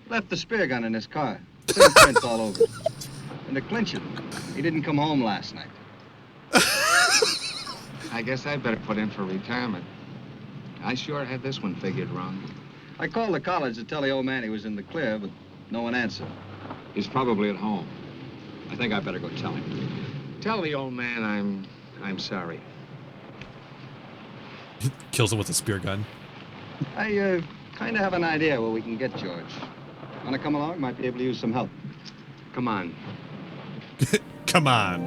Left the spear gun in his car. Fingerprints all over it. And to clinch it, he didn't come home last night. I guess I'd better put in for retirement. I sure had this one figured wrong. I called the college to tell the old man he was in the clear, but no one answered. He's probably at home. I think I better go tell him. Tell the old man I'm sorry. Kills him with a spear gun. I kind of have an idea where we can get George. Want to come along? Might be able to use some help. Come on. Come on.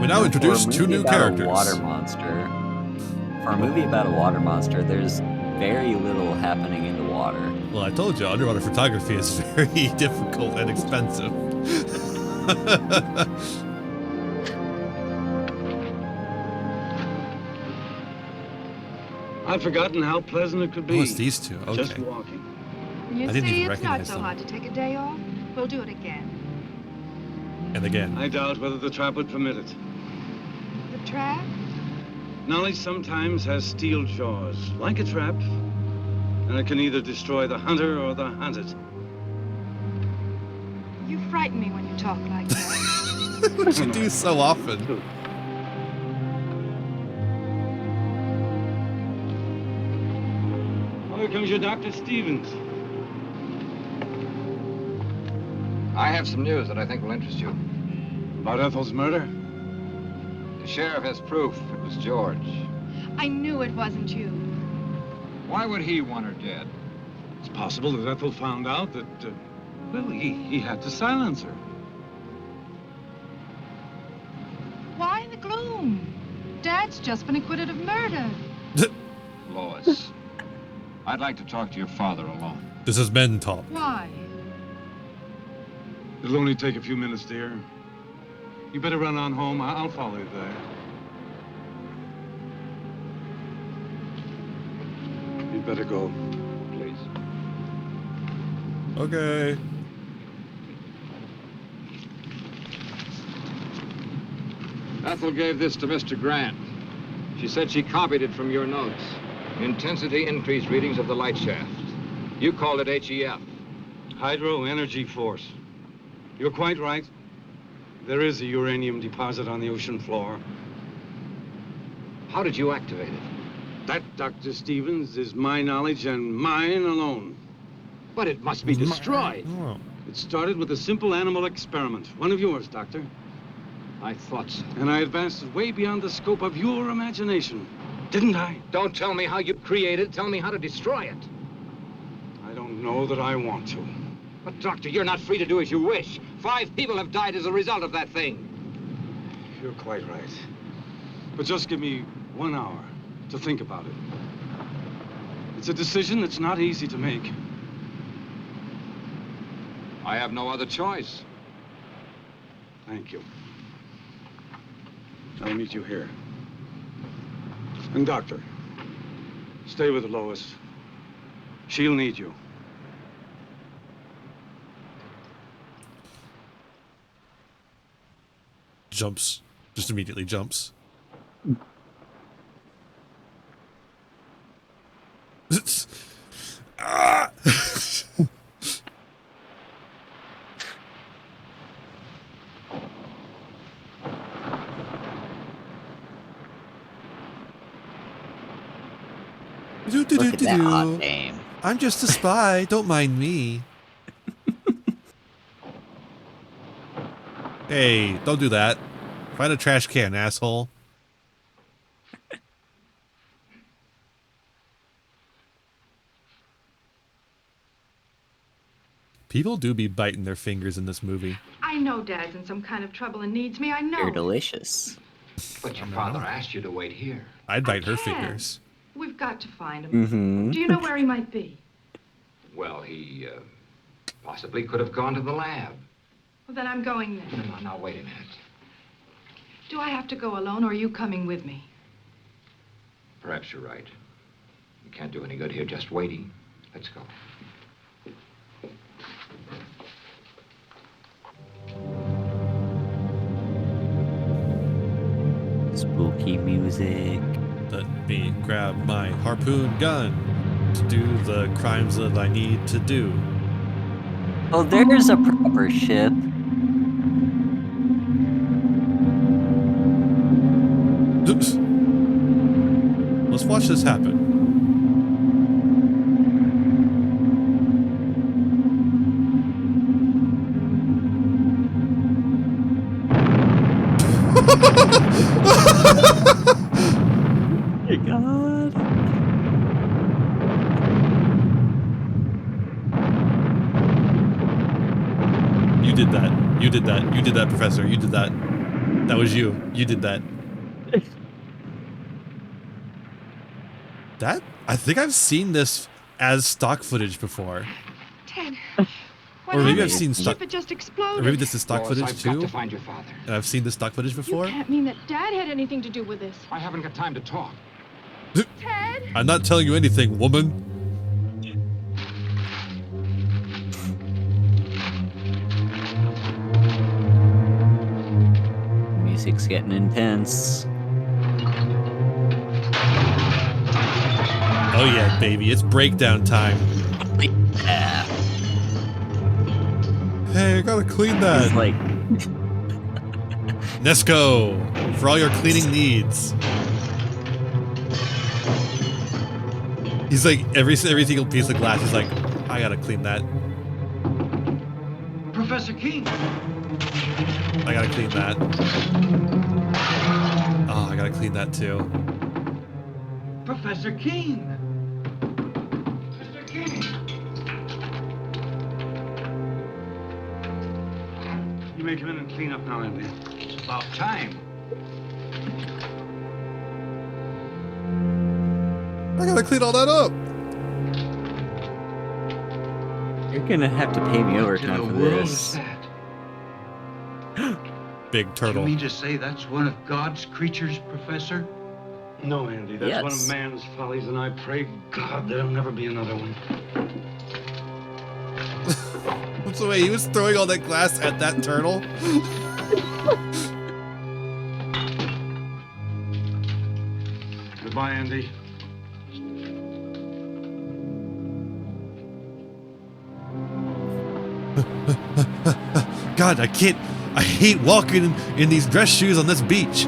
We now introduce two new characters. For a movie about a water monster, there's very little happening in the water. Well, I told you, underwater photography is very difficult and expensive. I'd forgotten how pleasant it could be. Oh, it's these two. Okay. Just walking. You I didn't see, even it's not recognize so them. hard to take a day off. We'll do it again. And again. I doubt whether the trap would permit it. The trap? Knowledge sometimes has steel jaws, like a trap, and it can either destroy the hunter or the hunted. You frighten me when you talk like that. What you do so often? Oh, here comes your Dr. Stevens. I have some news that I think will interest you. About Ethel's murder? The sheriff has proof it was George. I knew it wasn't you. Why would he want her dead? It's possible that Ethel found out that, well, he had to silence her. Why the gloom? Dad's just been acquitted of murder. Lois, I'd like to talk to your father alone. This is men talk. Why? It'll only take a few minutes, dear. You better run on home. I'll follow you there. You'd better go, please. Okay. Ethel gave this to Mr. Grant. She said she copied it from your notes. Intensity increase readings of the light shaft. You called it HEF. Hydro Energy Force. You're quite right. There is a uranium deposit on the ocean floor. How did you activate it? That, Dr. Stevens, is my knowledge and mine alone. But it must be destroyed. Oh. It started with a simple animal experiment. One of yours, Doctor. I thought so. And I advanced it way beyond the scope of your imagination. Didn't I? Don't tell me how you created it. Tell me how to destroy it. I don't know that I want to. But, Doctor, you're not free to do as you wish. 5 people have died as a result of that thing. You're quite right. But just give me 1 hour to think about it. It's a decision that's not easy to make. I have no other choice. Thank you. I'll meet you here. And Doctor, stay with Lois. She'll need you. Jumps. Just immediately jumps. Ah! Look at that hot dame. I'm just a spy. Don't mind me. Hey, don't do that. Find a trash can, asshole. People do be biting their fingers in this movie. I know Dad's in some kind of trouble and needs me. I know. They're delicious. But your father asked you to wait here. I'd bite her can't. fingers. We've got to find him. Mm-hmm. Do you know where he might be? Well, he possibly could have gone to the lab. Well, then I'm going there. Now, wait a minute. Do I have to go alone, or are you coming with me? Perhaps you're right. You can't do any good here just waiting. Let's go. Spooky music. Let me grab my harpoon gun to do the crimes that I need to do. Oh, there's a proper ship. Let's watch this happen. My God. did that. You did that. You did that, Professor. You did that. That was you. You did that. That? I think I've seen this as stock footage before. Ted, Or maybe I've seen stock. stock. It just exploded. Or maybe this is stock Lois, footage I've too. got to find your father. And I've seen this stock footage before. You can't mean that Dad had anything to do with this. I haven't got time to talk. Ted? I'm not telling you anything, woman. Music's getting intense. Oh yeah, baby, it's breakdown time. Yeah. Hey, I gotta clean that. It's like Nesco, for all your cleaning needs. He's like, every single piece of glass, he's like, I gotta clean that. Professor King! I gotta clean that. Oh, I gotta clean that too. Professor King! Mr. King! You may come in and clean up now, Andy. It's about time. I gotta clean all that up. you're gonna have to pay me What overtime in for the world this. is that? Big turtle. You mean to say that's one of God's creatures, Professor? No, Andy, that's one of Yes. man's follies, and I pray God there'll never be another one. What's the way he was throwing all that glass at that turtle? Goodbye, Andy. God, I hate walking in these dress shoes on this beach.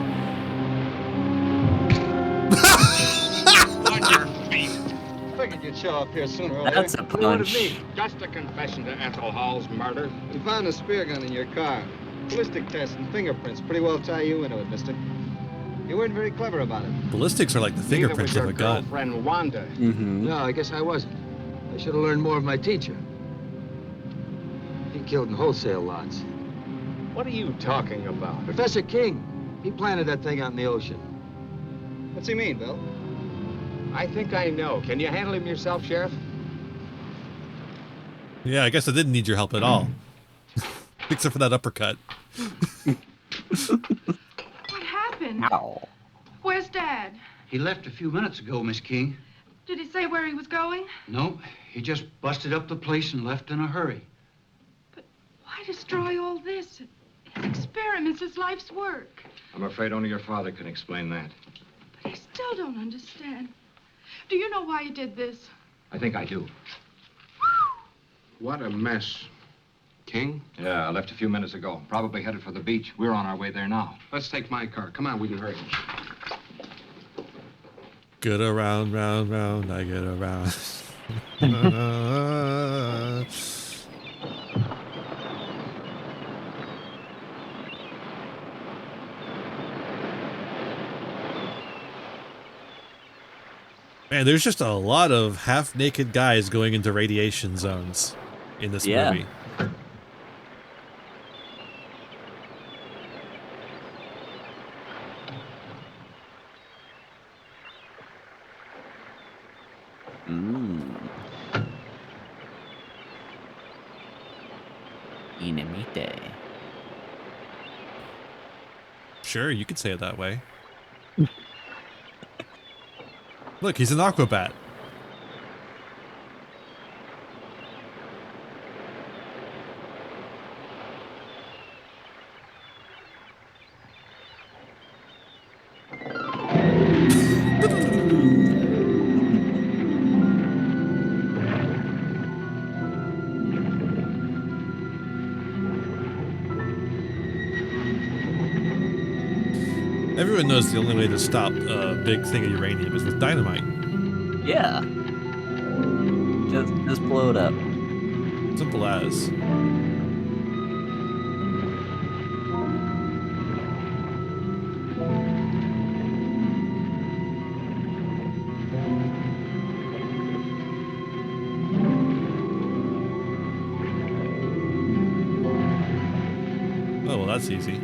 On your feet. Figured you'd show up here sooner or later. That's a What do you want of punch. me? Just a confession to Ethel Hall's murder. We found a spear gun in your car. Ballistic tests and fingerprints pretty well tie you into it, mister. You weren't very clever about it. Ballistics are like the Neither fingerprints was of your a gun. girlfriend Wanda. Mm-hmm. No, I guess I wasn't. I should have learned more of my teacher. He killed in wholesale lots. What are you talking about? Professor King, he planted that thing out in the ocean. What's he mean, Bill? I think I know. Can you handle him yourself, Sheriff? Yeah, I guess I didn't need your help at all. Except for that uppercut. What happened? Ow. Where's Dad? He left a few minutes ago, Miss King. Did he say where he was going? No, he just busted up the place and left in a hurry. Why destroy all this? His experiments, his life's work. I'm afraid only your father can explain that. But I still don't understand. Do you know why he did this? I think I do. What a mess. King? Yeah, I left a few minutes ago. Probably headed for the beach. We're on our way there now. Let's take my car. Come on, we can hurry. Get around, round, round, I get around. Man, there's just a lot of half-naked guys going into radiation zones in this Yeah. movie. Inamite. Sure, you could say it that way. Look, he's an aquabat. Everyone knows the only way to stop a big thing of uranium is with dynamite. Yeah. Just blow it up. Simple as. that's easy.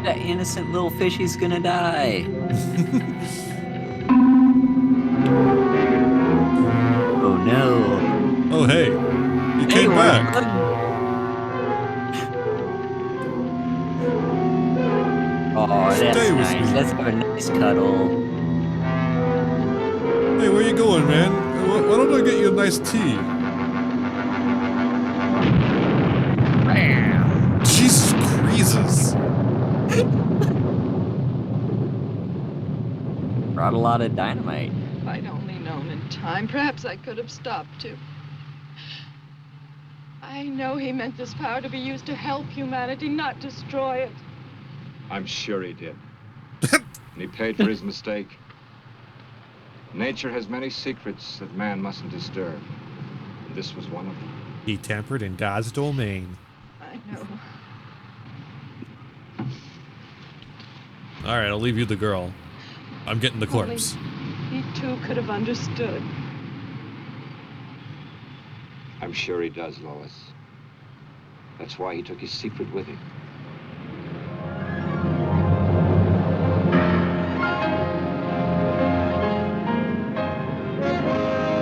That innocent little fishy's gonna die. Oh no. Oh hey, you came we're back. Oh, that's Stay with nice. me. Let's have a nice cuddle. Hey, where you going, man? Why don't I get you a nice tea? Jesus Christ. Brought a lot of dynamite. If I'd only known in time, perhaps I could have stopped to. I know he meant this power to be used to help humanity, not destroy it. I'm sure he did. And he paid for his mistake. Nature has many secrets that man mustn't disturb. And this was one of them. He tampered in God's domain. I know. All right, I'll leave you the girl. I'm getting the corpse. He too could have understood. I'm sure he does, Lois. That's why he took his secret with him.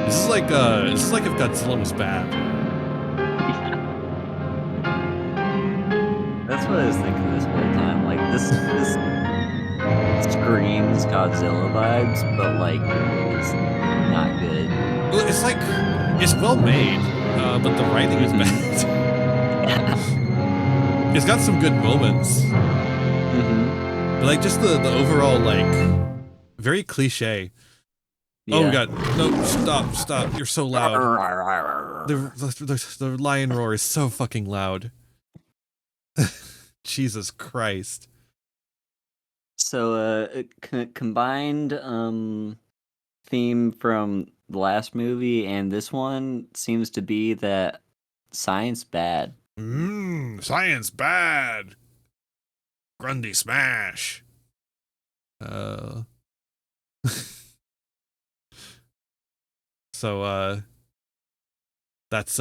This is like if Godzilla was bad. That's what I was thinking this whole time. Like this screams Godzilla vibes, but like it's not good. Well, it's like it's well made, but the writing is bad. It's got some good moments, but like just the overall like very cliche. Yeah. Oh god, no! Stop! You're so loud. The lion roar is so fucking loud. Jesus Christ. So combined theme from the last movie and this one seems to be that science bad. Science bad. Grundy smash. So that's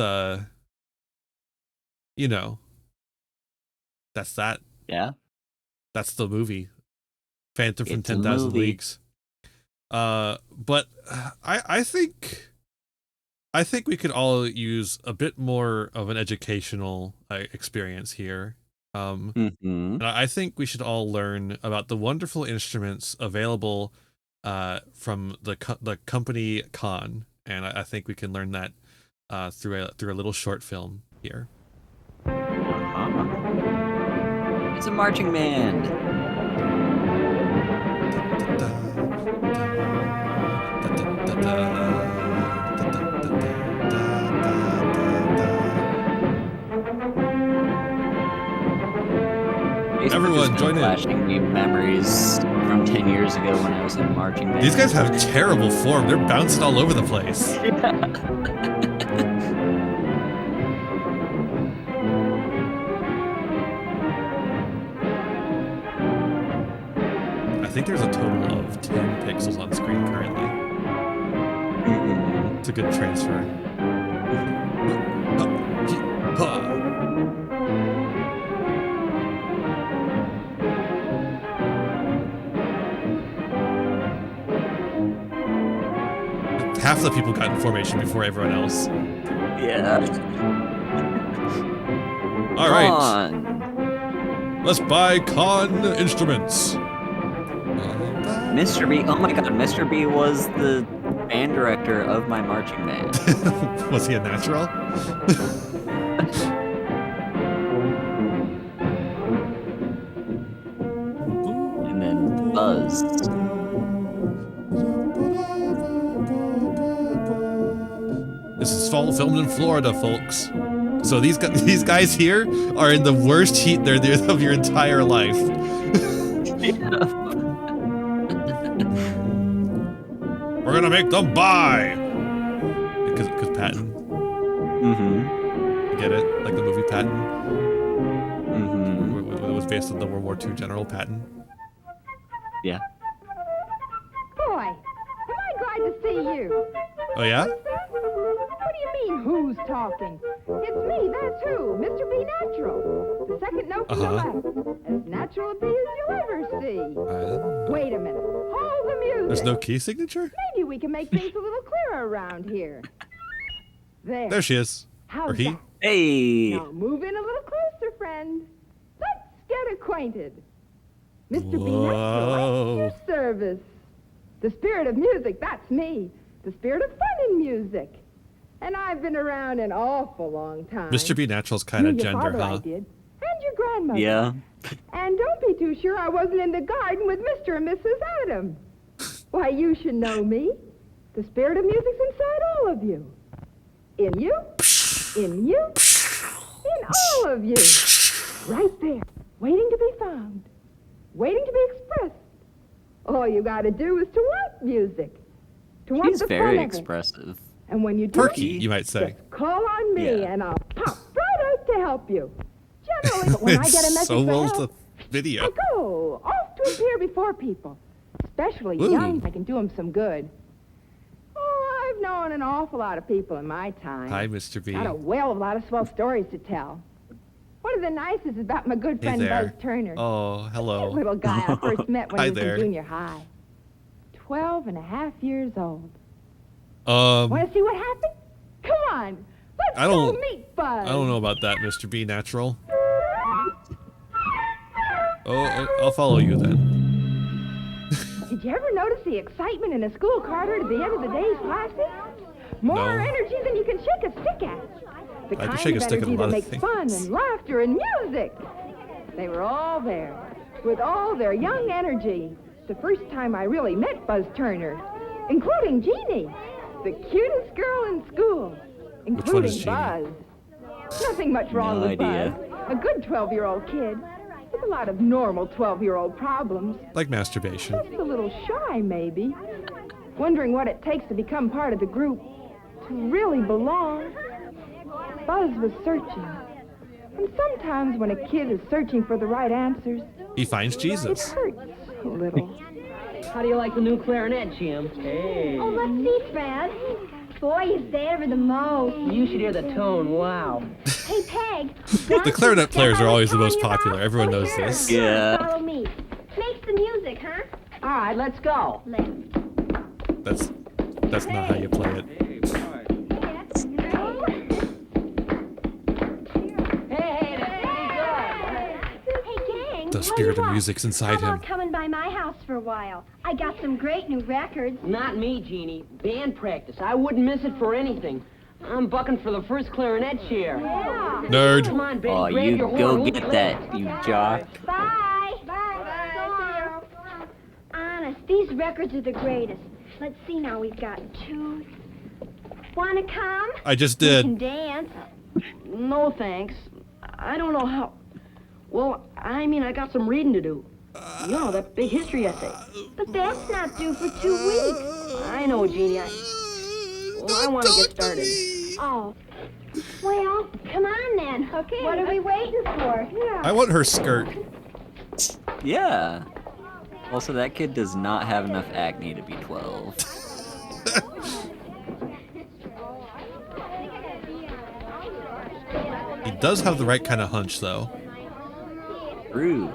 you know, that's that. Yeah. That's the movie. Phantom from It's a 10,000 movie. Leagues. But I think we could all use a bit more of an educational experience here. And I think we should all learn about the wonderful instruments available from the company Con, and I think we can learn that through a little short film here. It's a marching band. Everyone, join in. Flashing me memories from 10 years ago when I was in marching band. These guys have terrible form. They're bouncing all over the place. I think there's a total of 10 pixels on screen currently. It's a good transfer. Half the people got in formation before everyone else. Yeah. All right. Let's buy Con instruments. Mr. B. Oh my god, Mr. B was the band director of my marching band. Was he a natural? And then Buzz. This is fall filmed in Florida, folks. So these guys here are in the worst heat of your entire life. We're gonna make them buy. Because Patton. You get it? Like the movie Patton. It was based on the World War II General Patton. Yeah. Boy, am I glad to see you. Oh yeah? What do you mean, who's talking? It's me, that's who, Mr. B. Natural. The second note from the left. As natural a B as you'll ever see. Wait a minute. Hold the music. There's no key signature? Maybe we can make things a little clearer around here. There she is. How's Or he. that? Hey. Now move in a little closer, friend. Let's get acquainted. Mr. B. Natural, at your service. The spirit of music, that's me. The spirit of fun in music. And I've been around an awful long time. Mr. B. Natural's kind of Your gender, father, huh? I did. And your grandmother. Yeah. And don't be too sure I wasn't in the garden with Mr. and Mrs. Adam. Why, you should know me. The spirit of music's inside all of you. In you, in you, in all of you. Right there, waiting to be found, waiting to be expressed. All you gotta do is to want music. To want She's the very fun of it. expressive. And when you do, Perky, you might say. call on me and I'll pop right out to help you. Generally, but when I get a message so for lulls help, the video. I go off to appear before people, especially Ooh. young. I can do them some good. Oh, I've known an awful lot of people in my time. Hi, Mr. B. Got a whale of a lot of swell stories to tell. One of the nicest is about my good Hey friend Buzz there. Turner. Oh, hello. That little guy I first met when Hi he was there. in junior high. 12 and a half years old. Um, Want to see what happened? Come on, let's I don't- go meet Buzz. I don't know about that, Mr. B. Natural. Oh, I'll follow you then. Did you ever notice the excitement in a school corridor at the end of the day's classes? More No. energy than you can shake a stick at. The I can kind shake a of stick at a energy lot that of makes things. fun and laughter and music. They were all there, with all their young energy. The first time I really met Buzz Turner, including Jeannie, the cutest girl in school, one is including Jeannie? Buzz. Nothing much wrong No with idea. Buzz. A good 12-year-old kid with a lot of normal 12-year-old problems. Like masturbation. Just a little shy, maybe. Wondering what it takes to become part of the group. To really belong. Buzz was searching. And sometimes when a kid is searching for the right answers, He finds it Jesus. hurts a little. How do you like the new clarinet, Jim? Hey. Oh, let's see, Fred. Boy, you savor the most. You should hear the tone. Wow. Hey, Peg. The clarinet players are always the most popular. Everyone knows this. Yeah. Follow me. Makes the music, huh? All right, let's go. That's not how you play it. Hey, gang. The spirit of music's How inside him. about coming by my house for a while? I got some great new records. Not me, Jeannie. Band practice. I wouldn't miss it for anything. I'm bucking for the first clarinet chair. Yeah. Nerd. Come on, Betty, Oh, grab you your horn. go We'll get play. that, you jock. Bye. Bye. Honest, these records are the greatest. Let's see now. We've got two. Wanna come? I just We did. can dance. No, thanks. I don't know how. Well, I mean, I got some reading to do. You know, that big history essay. But that's not due for 2 weeks. I know, Jeannie. I want to get started. Oh. Well, come on then. Okay. What are we waiting for? Yeah. I want her skirt. Yeah. Also, that kid does not have enough acne to be 12. He does have the right kind of hunch, though. Rude.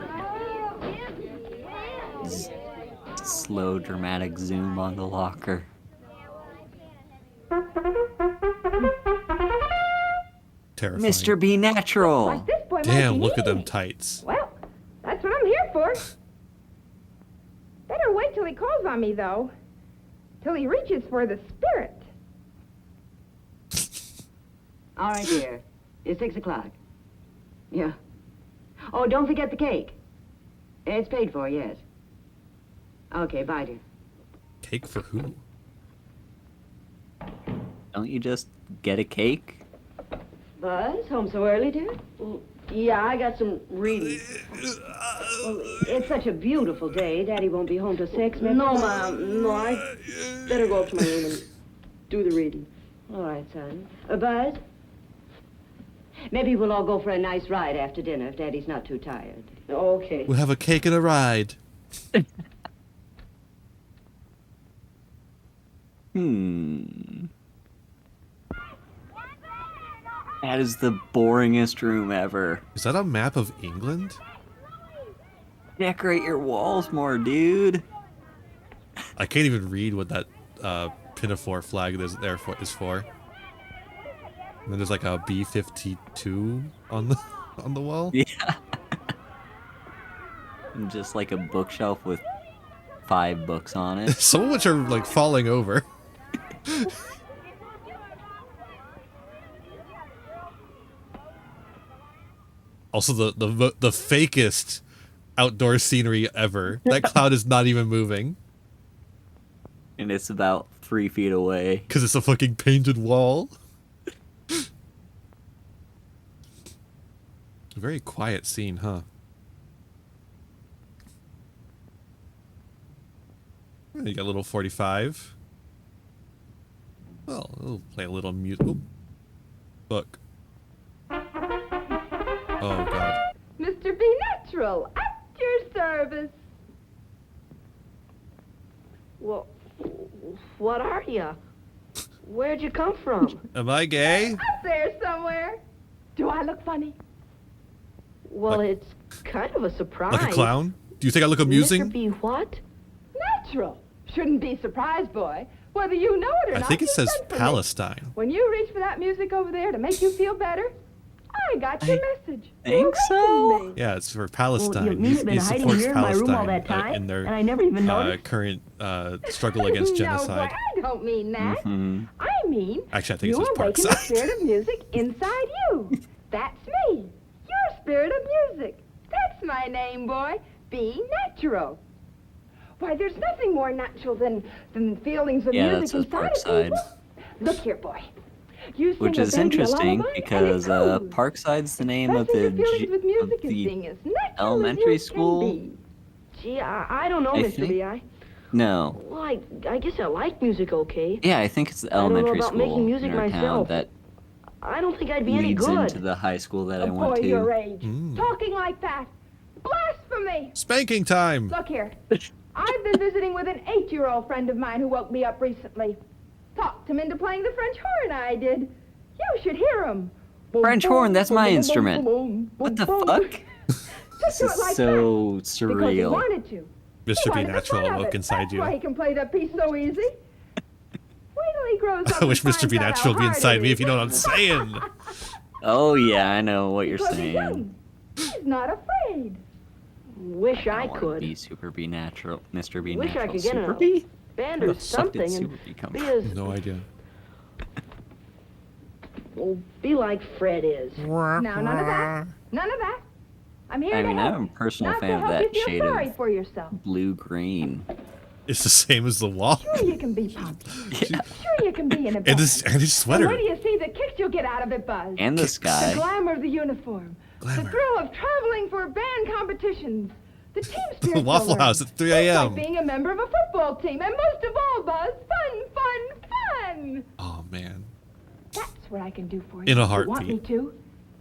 Slow, dramatic zoom on the locker. Terrifying. Mr. B. Natural. Like this boy might Damn, be look at them needy. tights. Well, that's what I'm here for. Better wait till he calls on me, though. Till he reaches for the spirit. All right, dear. It's 6 o'clock. Yeah. Oh, don't forget the cake. It's paid for, yes. Okay, bye, dear. Cake for who? Don't you just get a cake? Buzz, home so early, dear? Yeah, I got some reading. Well, it's such a beautiful day. Daddy won't be home till 6, maybe? No, Mom. No, I better go up to my room and do the reading. All right, son. Buzz? Maybe we'll all go for a nice ride after dinner if Daddy's not too tired. Okay. We'll have a cake and a ride. That is the boringest room ever. Is that a map of England? Decorate your walls more, dude. I can't even read what that pinafore flag is for. And then there's like a B-52 on the wall. Yeah. And just like a bookshelf with 5 books on it. Some of which are like falling over. Also, the fakest outdoor scenery ever. That cloud is not even moving. And it's about 3 feet away. Because it's a fucking painted wall. A very quiet scene, huh? You got a little 45. Well, we'll play a little music. Book. Oh, God. Mr. Be Natural, at your service. Well, what are you? Where'd you come from? Am I gay? Up there somewhere. Do I look funny? Well, it's kind of a surprise. Like a clown? Do you think I look amusing? Mr. B what? Natural. Shouldn't be surprised, boy. Whether you know it or I not. think it you says sent for me. Palestine. When you reach for that music over there to make you feel better, I got your message. Think so? Yeah, it's for Palestine. Well, you've been hiding supports here in my room all Palestine that time, in their and I never even noticed. current struggle against genocide. No, boy, I don't mean that. I mean, Actually, I think it you says awaken the Parkside. spirit of music inside you. That's me. Your spirit of music. That's my name, boy. Be natural. Why, there's nothing more natural than feelings of Yeah, that music says inside of Parkside. people. Look here, boy. You sing Which a is baby a interesting lullaby, because and it goes. Parkside's the name of Expressing the your feelings with music and the sing as natural as elementary you can school. be. Gee, I don't know, I Mr. think- B. I No. Well, I guess I like music okay. Yeah, I think it's the I don't know elementary about school making music in our myself. town that I don't think I'd be any leads good. into the high school that I A went boy to. your age, Mm. talking like that. Blasphemy! Spanking time! Look here. I've been visiting with an 8-year-old friend of mine who woke me up recently. Talked him into playing the French horn, I did. You should hear him. French horn, that's my instrument. What the fuck? Just This do it is like so that. Because he surreal. wanted to. Mr. He Be wanted the Natural fun of awoke it. inside That's you. why he can play that piece so easy. Wait till he grows up I wish and Mr. finds Be out how Natural would be hard inside it me, is. if you know what I'm saying. Oh yeah, I know what you're Because he's saying. young. He's not afraid. Wish I wanna could. Be Super Be Natural, Mr. Be Wish Natural. I could get Super a B? band Where or the fuck did something Super and B come be from? as No idea. well, be like Fred is. Now, none of that. None of that. I'm here I to mean, help. I'm a personal Not fan to of help that you feel shade sorry of for yourself. blue-green. It's the same as the wall. Sure you can be pumped. Sure you can be in a And band. his And sweater. wait till you see the kicks you'll get out of it, Buzz. And the The sky. glamour of the uniform. Glamour. The thrill of traveling for band competitions. The team spirit. The Waffle you'll learn. House at 3 Just a.m. like being a member of a football team. And most of all, Buzz, fun. Oh, man. That's what I can do for you. In a if you want me heartbeat. to.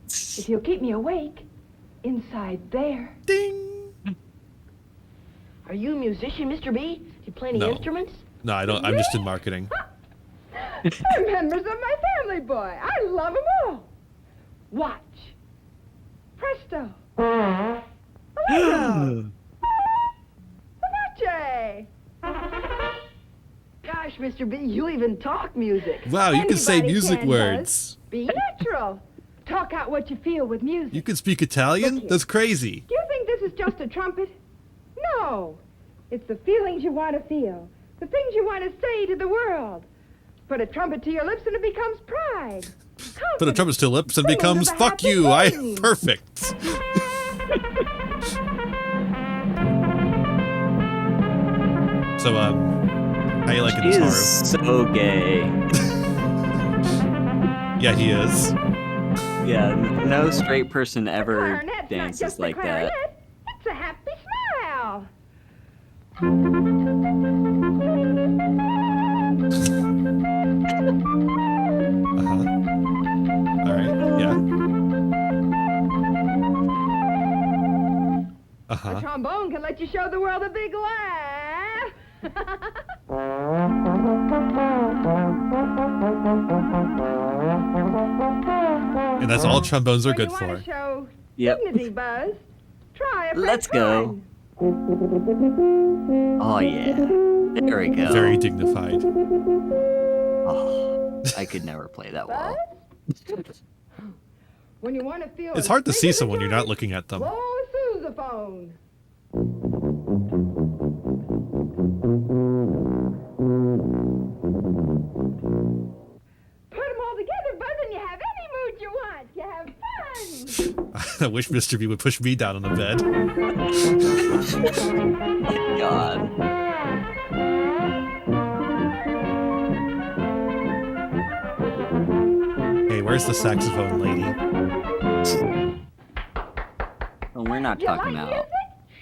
If you'll keep me awake. Inside there. Ding! Are you a musician, Mr. B? Do you play any No. instruments? No, I don't. I'm just in marketing. They're members of my family, boy. I love them all. Watch. Presto. Allegro. Vivace. Gosh, Mr. B, you even talk music. Wow, you can say Anybody music can, words. Buzz. Be natural. Talk out what you feel with music. You can speak Italian? That's crazy. Do you think this is just a trumpet? No. It's the feelings you want to feel. The things you want to say to the world. Put a trumpet to your lips and it becomes pride. Put a trumpet to lips and Singing becomes is a fuck happy you. I thing. perfect. So how you liking He this is so gay. Yeah, he is. Yeah, no straight person ever Clarinet's not dances just a like that. clarinet. It's a happy smile. All right. Yeah. A trombone can let you show the world a big laugh. that's all trombones are good You for. want to show Yep. dignity, Buzz? Try a Let's French go. horn. Oh yeah. There we go. Very dignified. Oh, I could never play that well. When you want to feel It's as hard to big see as a someone you're not joint, looking at them. blow a sousaphone. Put them all together, Buzz, and you have any mood you want. You have fun. I wish Mr. B would push me down on the bed. God. Hey, where's the saxophone lady? Well, we're not talking about.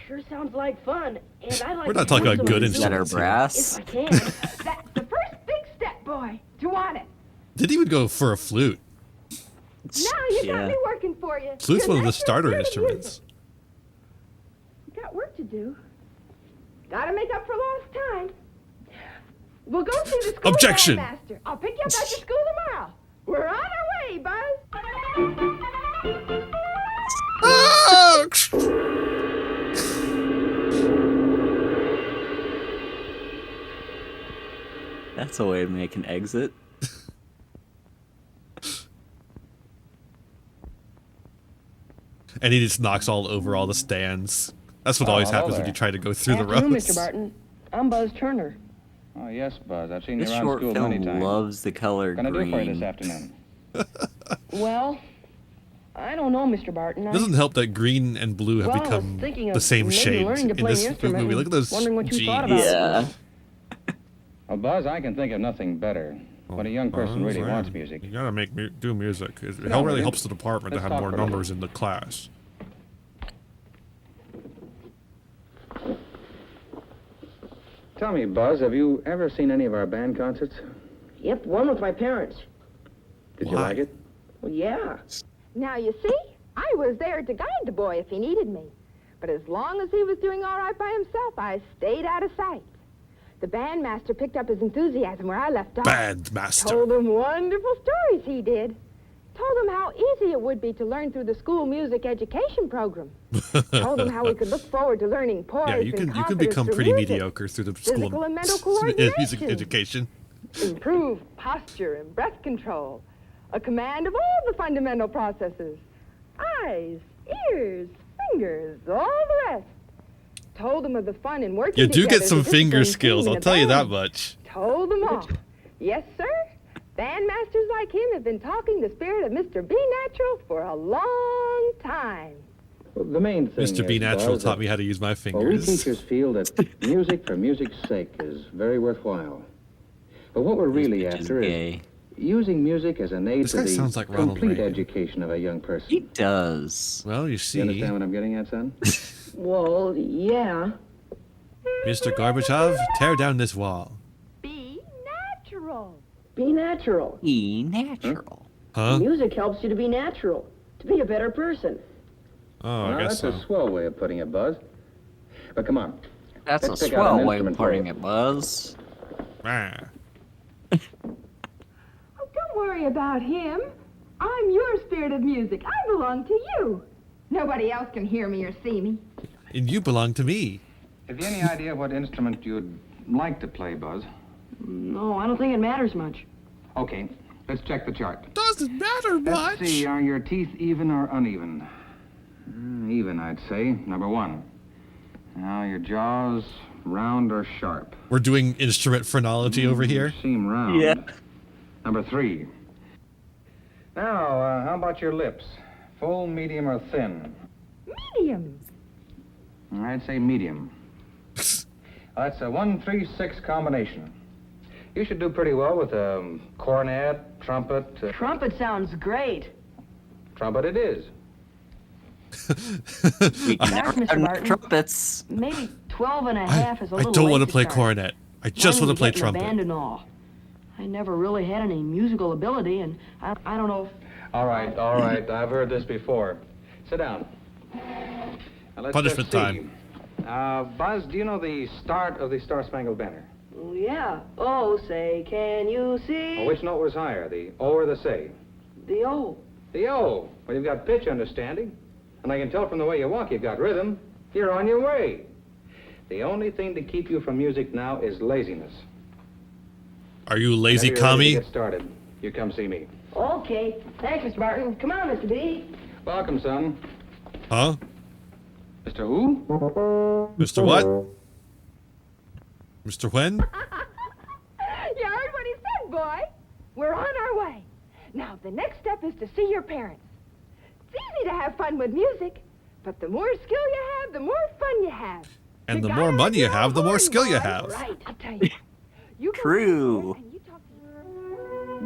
Sure sounds like fun, and I like. We're not talking about good Is that our instruments here. brass? If I can. That's the first big step, boy. To want it. Didn't even go for a flute. Now you got me working for you. Flute's one of the That's your starter spirit of instruments. music. Got work to do. Gotta make up for lost time. We'll go see the school Objection. bandmaster. I'll pick you up at your school tomorrow. We're on our way, Buzz. That's a way to make an exit. And he just knocks all over all the stands. That's what always hello happens when there. you try to go through the Afternoon, rows. Mr. Barton. I'm Buzz Turner. Oh, yes, Buzz. I've seen you This around short school many film times. loves the color What can I do for you green. this afternoon? Well, I don't know, Mr. Barton. It doesn't help that green and blue have Well, I was become thinking of the same maybe shade learning to in play this an instrument movie. and Look at those wondering what you thought jeans. about it. Yeah. Well, Buzz, I can think of nothing better. When a young person really wants music. You gotta do music. It Sit down, really will you? helps the department to Let's have talk more for a little. numbers in the class. Tell me, Buzz, have you ever seen any of our band concerts? Yep, one with my parents. Did you like it? Well, yeah. Now, you see, I was there to guide the boy if he needed me. But as long as he was doing all right by himself, I stayed out of sight. The bandmaster picked up his enthusiasm where I left off. Bandmaster. Told him wonderful stories, he did. Told him how easy it would be to learn through the school music education program. Told him how we could look forward to learning poise Yeah, you and can confidence become through pretty music. mediocre through the school Physical and mental music coordination. education. Improve posture and breath control. A command of all the fundamental processes. Eyes, ears, fingers, all the rest. Told them of the fun in working You do together get as some a finger disciplined skills, team in I'll a tell you that band. much. Told them all. Yes, sir. Bandmasters like him have been talking the spirit of Mr. B Natural for a long time. Well, the main thing Mr. B is, Natural Buzz, taught me how to use my well, we fingers. teachers feel that music for music's sake is very worthwhile. But what we're really after is using music as an aid This to guy the sounds like Ronald complete Reagan. education of a young person. He does. Well, you see, You understand what I'm getting at, son? Well, yeah. Mr. Gorbachev, tear down this wall. Be natural. Be natural. Be natural. Huh? Music helps you to be natural, to be a better person. Oh, I Well, guess that's so. a swell way of putting it, Buzz. But come on. That's Let's a pick out an swell way of instrument for putting you. it, Buzz. Ah. Oh, don't worry about him. I'm your spirit of music. I belong to you. Nobody else can hear me or see me. And you belong to me. Have you any idea what instrument you'd like to play, Buzz? No, I don't think it matters much. Okay, let's check the chart. Doesn't matter much. Let's see, are your teeth even or uneven? Even, I'd say. Number one. Now, your jaws round or sharp? We're doing instrument phrenology over here. Seem round. Yeah. Number three. Now, how about your lips? Full, medium, or thin? Medium. I'd say medium. That's a 1-3-6 combination. You should do pretty well with a cornet, trumpet. Trumpet sounds great. Trumpet it is. We can never Mr. have enough Barton. trumpets. Maybe 12 and a half is a I little don't late want to play start. cornet. I just want to play Get in the band trumpet. and all. I never really had any musical ability, and I don't know if... All right. I've heard this before. Sit down. Now, let's Punishment just time. see. Buzz, do you know the start of the Star Spangled Banner? Oh, yeah. Oh, say, can you see? Which note was higher, the O or the say? The O. Theo, well, you've got pitch understanding. And I can tell from the way you walk you've got rhythm. You're on your way. The only thing to keep you from music now is laziness. Are you lazy, Whenever you're ready commie? to get started, you come see me. Okay. Thanks, Mr. Martin. Come on, Mr. B. Welcome, son. Huh? Mr. Who? Mr. What? Mr. When? You heard what he said, boy. We're on our way. Now, the next step is to see your parents. It's easy to have fun with music, but the more skill you have, the more fun you have. And You the gotta more money you your have, the more horn, skill you boy. have. Right, I'll tell you. You go True. and you talk to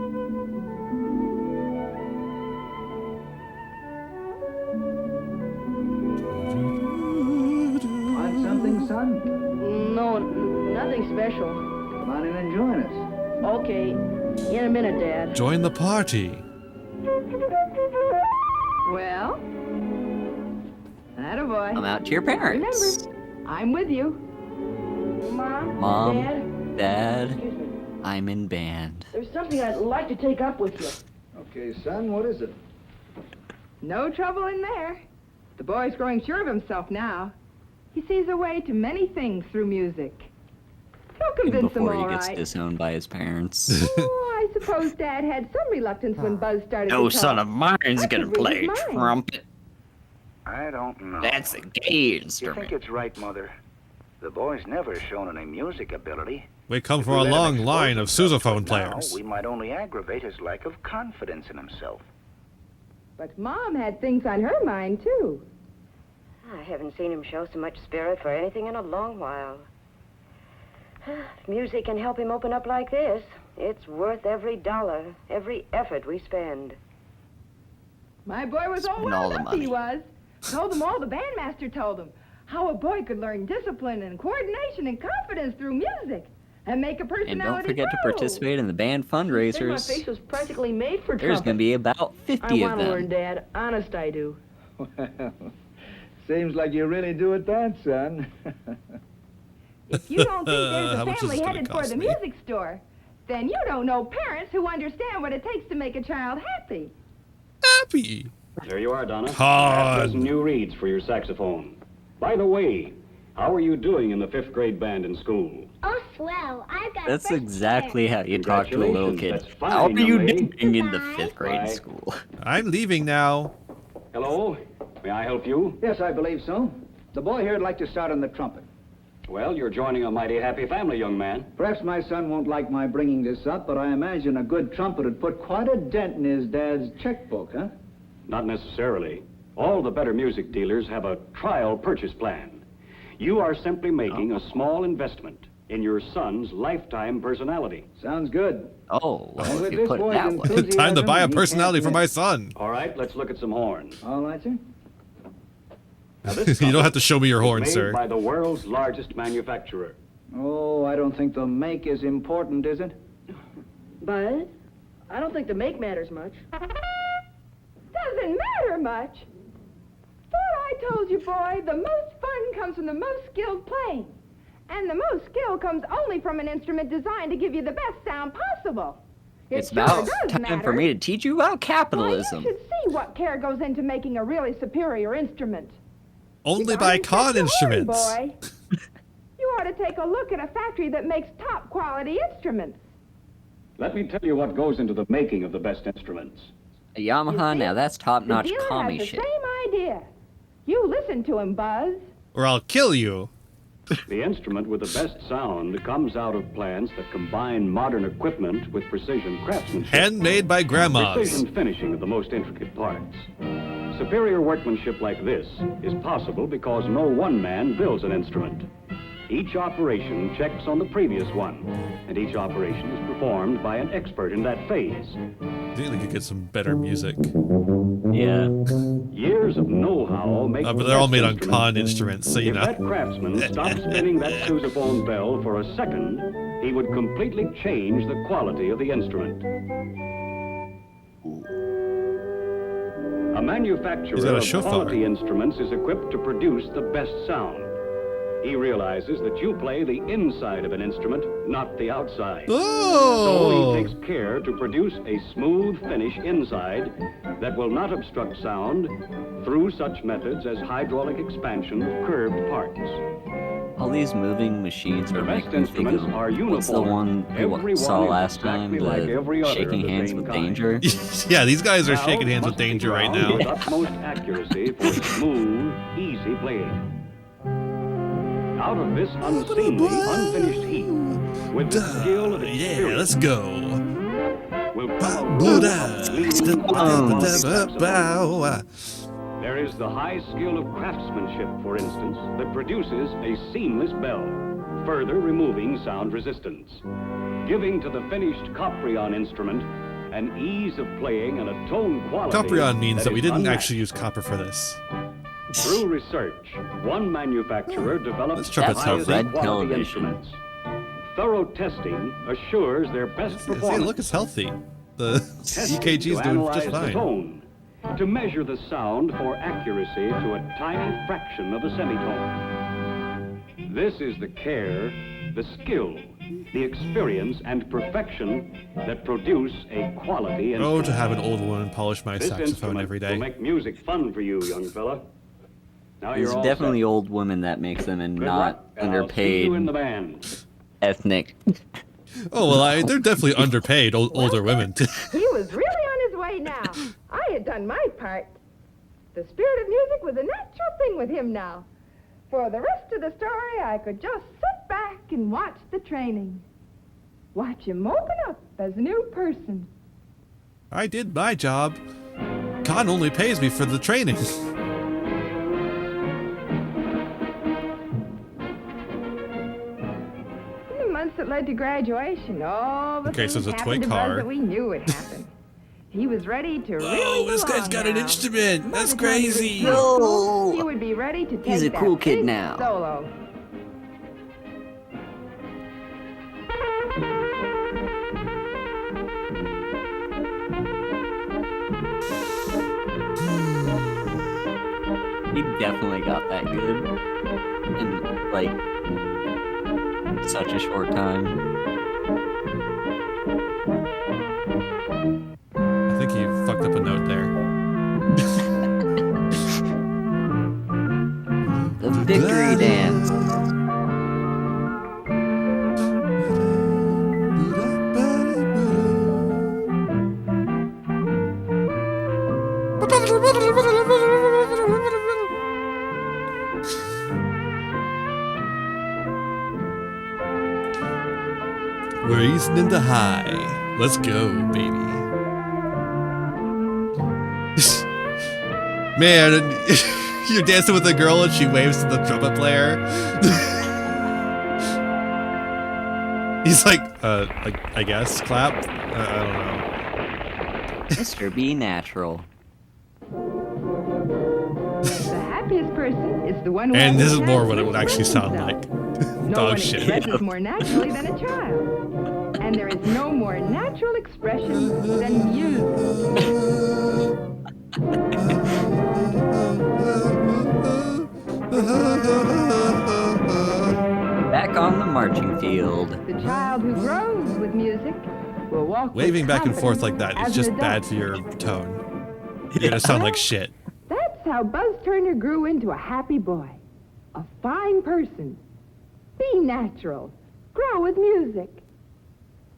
Want something, son? No, nothing special. Come on in and join us. Okay. In a minute, Dad. Join the party. Well, attaboy. Come out to your parents. Remember, I'm with you. Mom? Mom, Dad? Dad, Excuse me. I'm in band. There's something I'd like to take up with you. Okay, son, what is it? No trouble in there. The boy's growing sure of himself now. He sees a way to many things through music. He'll convince them Before all he gets right. disowned by his parents. Oh, I suppose Dad had some reluctance when Buzz started No to talk. son of mine's I gonna could read play his mind. trumpet. I don't know. That's a gay You instrument. think it's right, Mother? The boy's never shown any music ability. We come If from we a let him long expose line of himself to sousaphone it now, players. we might only aggravate his lack of confidence in himself. But Mom had things on her mind, too. I haven't seen him show so much spirit for anything in a long while. If music can help him open up like this, it's worth every dollar, every effort we spend. My boy was all Spend all wound the up, money. he was. Told them all the bandmaster told him. How a boy could learn discipline and coordination and confidence through music. And make a personality And don't forget to grow. participate in the band Say my fundraisers. face was practically made for There's trumpet. gonna be about 50 I of want to learn, them. Dad. Honest, I do. Well, seems like you really do it that, son. If you don't think there's How a much is family this gonna headed for cost the me? music store, then you don't know parents who understand what it takes to make a child happy. Happy. There you are, Donna. Con. Half dozen new reeds for your saxophone. By the way, how are you doing in the 5th grade band in school? Oh, swell. I've got That's first exactly how you talk to a little kid. Congratulations, that's fine, How are you young lady. doing in the 5th grade Bye. school? I'm leaving now. Hello, may I help you? Yes, I believe so. The boy here would like to start on the trumpet. Well, you're joining a mighty happy family, young man. Perhaps my son won't like my bringing this up, but I imagine a good trumpet would put quite a dent in his dad's checkbook, huh? Not necessarily. All the better music dealers have a trial purchase plan. You are simply making a small investment in your son's lifetime personality. Sounds good. Oh, And well, with if you this put it boy's that way. enthusiasm, Time to buy a he can't personality for my miss. son. All right, let's look at some horns. All right, sir. Now, this You don't have to trumpet show me your is horn, made sir. by the world's largest manufacturer. Oh, I don't think the make is important, is it? But I don't think the make matters much. Doesn't matter much. Thought I told you, boy, the most fun comes from the most skilled playing. And the most skill comes only from an instrument designed to give you the best sound possible. It It's sure about does time matter. for me to teach you about Why, capitalism. you should see what care goes into making a really superior instrument. Only You by gotta con check your horn, instruments. boy. You ought to take a look at a factory that makes top quality instruments. Let me tell you what goes into the making of the best instruments. A Yamaha, now that's top-notch The dealer commie has the shit. same idea. You listen to him, Buzz. Or I'll kill you. The instrument with the best sound comes out of plants that combine modern equipment with precision craftsmanship. Handmade by grandmas. Precision finishing of the most intricate parts. Superior workmanship like this is possible because no one man builds an instrument. Each operation checks on the previous one, and each operation is performed by an expert in that phase. I think we could get some better music. Yeah. Years of know-how make But the they're all best made on instrument. con instruments, so you If know. that craftsman stopped spinning that sousaphone bell for a second, he would completely change the quality of the instrument. A manufacturer He's got a of shofar. quality instruments is equipped to produce the best sound. He realizes that you play the inside of an instrument, not the outside. Oh! So he takes care to produce a smooth finish inside that will not obstruct sound through such methods as hydraulic expansion of curved parts. All these moving machines The are best making me think instruments of are what's the uniform. one we saw last time, like every the other of shaking the hands same with kind. danger. Yeah, these guys are Now, shaking hands with must be danger right ground now. with utmost accuracy for smooth, easy playing. Out of this unseemly, unfinished heap, with the skill and experience, Yeah, let's go. will come a row of gleaming Bow. There is the high skill of craftsmanship, for instance, that produces a seamless bell, further removing sound resistance, giving to the finished Coprion instrument an ease of playing and a tone quality. Coprion means that we is didn't unmatched. actually use copper for this. Through research, one manufacturer developed This trumpet's highest healthy. quality instruments. Thorough testing assures their best See, performance. look, it's healthy. The Testing EKG is to doing analyze just the fine. tone, to measure the sound for accuracy to a tiny fraction of a semitone. This is the care, the skill, the experience and perfection that produce a quality instrument. Oh, to have an old woman polish my This saxophone instrument every will day. make music fun for you, young fella. Now There's you're all definitely set. old women that makes them and Good not luck, and I'll see you in the underpaid band. ethnic. Oh, well, they're definitely underpaid older women. He was really on his way now. I had done my part. The spirit of music was a natural thing with him now. For the rest of the story, I could just sit back and watch the training. Watch him open up as a new person. I did my job. Con only pays me for the training. In the months that led to graduation, all the Okay, so things there's a toy happened to Buzz car. that we knew would happen. He was ready to really Oh, this guy's belong got an now. instrument. That's By the time he was crazy. through, he would be ready to take He's a that cool kid big now. Solo. He definitely got that good in, like, such a short time. I think he fucked up a note there. The victory dance. We're easing into high. Let's go, baby. Man, you're dancing with a girl and she waves to the trumpet player. He's like, I guess, clap? I don't know. Mr. Be Natural. The happiest person is the one who And this is has more a what it would actually chance to sound express like. himself. No Dog one shit. expresses more naturally than a child. And there is no more natural expression than music. Back on the marching field. The child who grows with music will walk Waving with back and forth like confidence that is as just an bad adult. for your tone. You're gonna sound like shit. That's how Buzz Turner grew into a happy boy. A fine person. Be natural. Grow with music.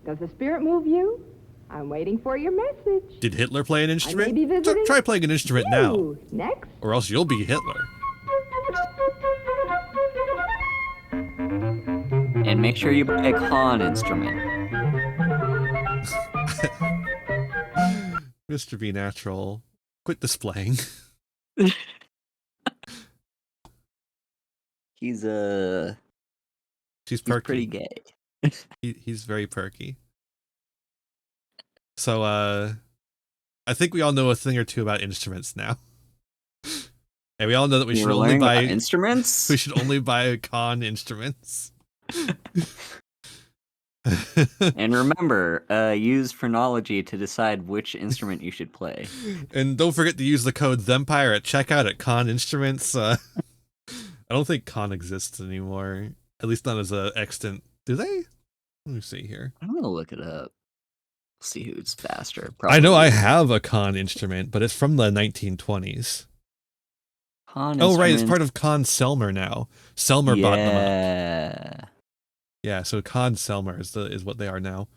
Does the spirit move you? I'm waiting for your message. Did Hitler play an instrument? be visiting Try playing an instrument now. You. Next. Or else you'll be Hitler. And make sure you buy a con instrument. Mr. Be Natural, quit displaying. He's She's perky. pretty gay. He's very perky. So, I think we all know a thing or two about instruments now. And we all know that we You should were only learning buy about instruments. We should only buy con instruments. And remember, use phrenology to decide which instrument you should play. And don't forget to use the code Thempire at checkout at Con Instruments. I don't think Con exists anymore. At least not as a extant. Do they? Let me see here. I'm gonna look it up. See who's faster. I know Probably. I have a Con instrument, but it's from the 1920s. Con Oh, right. It's instrument. part of Con Selmer now. Selmer bought them up. Yeah. Yeah, so Con Selmer is what they are now.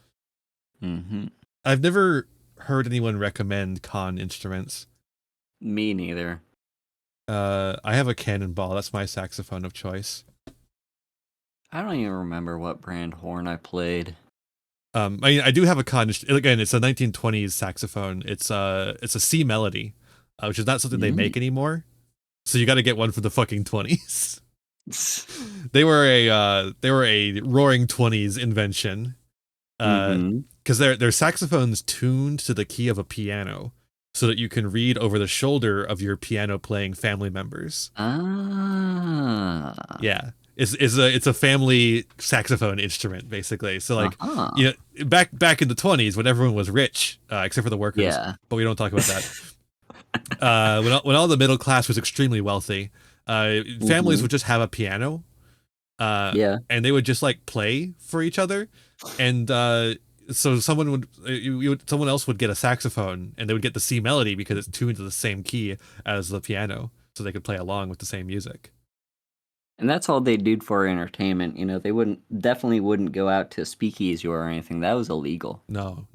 Mm-hmm. I've never heard anyone recommend Con instruments. Me neither. I have a Cannonball. That's my saxophone of choice. I don't even remember what brand horn I played. I do have a Con. Again, it's a 1920s saxophone. It's a C melody, which is not something they make anymore. So you got to get one from the fucking 20s. They were a roaring 20s invention. Because their saxophone's tuned to the key of a piano, so that you can read over the shoulder of your piano playing family members. Ah. Yeah. It's a family saxophone instrument, basically. So like you know, back in the 20s when everyone was rich, except for the workers. Yeah. But we don't talk about that. When all the middle class was extremely wealthy, families would just have a piano. And they would just like play for each other. And so someone else would get a saxophone, and they would get the C melody because it's tuned to the same key as the piano, so they could play along with the same music. And that's all they do for entertainment. You know, they definitely wouldn't go out to speakeasy or anything. That was illegal. No.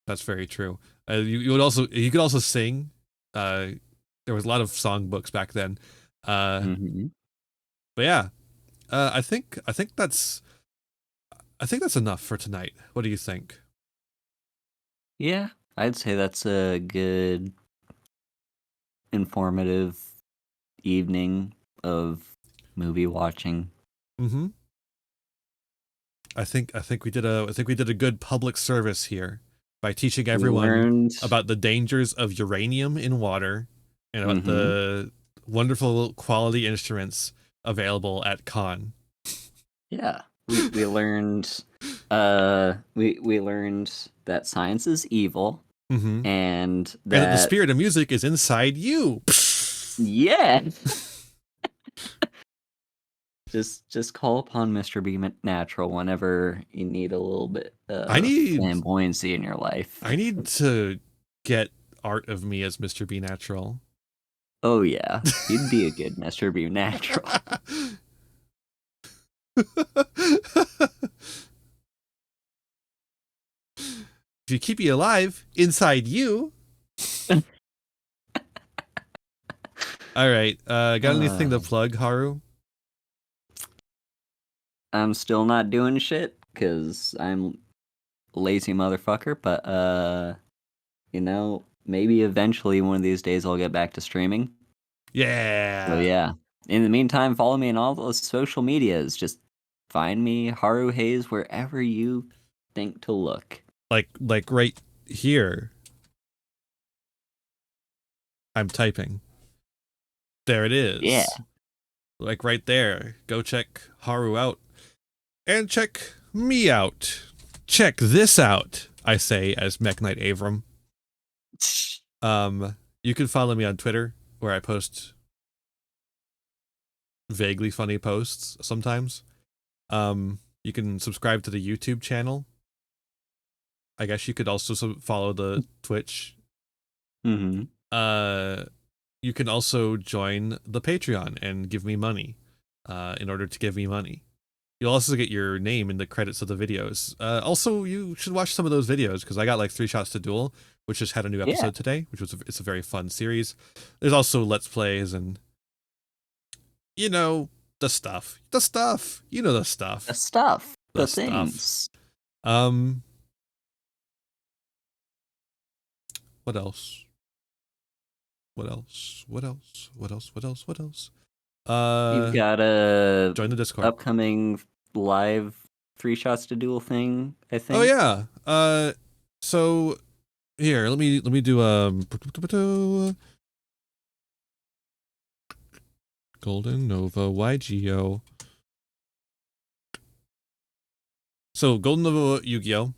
That's very true. You could also sing. There was a lot of songbooks back then. But yeah, I think that's enough for tonight. What do you think? Yeah, I'd say that's a good, informative evening of movie watching. Mm-hmm. I think we did a good public service here by teaching everyone about the dangers of uranium in water and about the wonderful quality instruments available at Con. Yeah. We learned we learned that science is evil, and that the spirit of music is inside you. Yeah. Just call upon Mr. B Natural whenever you need a little bit of flamboyancy in your life. I need to get art of me as Mr. B Natural. Oh yeah, you'd be a good Mr. B Natural. If you keep me alive inside you. All right. Got anything to plug, Haru? I'm still not doing shit because I'm a lazy motherfucker, but you know, maybe eventually one of these days I'll get back to streaming. Yeah. So yeah. In the meantime, follow me on all those social medias. Just find me, Haru Hayes, wherever you think to look. Like right here. I'm typing. There it is. Yeah. Like right there. Go check Haru out. And check me out. Check this out, I say as Mech Knight Avram. You can follow me on Twitter, where I post vaguely funny posts sometimes. You can subscribe to the YouTube channel. I guess you could also follow the Twitch. You can also join the Patreon and give me money in order to give me money. You'll also get your name in the credits of the videos. Also, you should watch some of those videos because I got like 3 Shots to Duel, which just had a new episode today, which was it's a very fun series. There's also Let's Plays and, you know, the stuff. You know the stuff. The things. What else? You've got a join the Discord. Upcoming live 3 Shots to Duel thing, I think. Oh yeah. So here, let me do Golden Nova YGO. So Golden Nova Yu-Gi-Oh,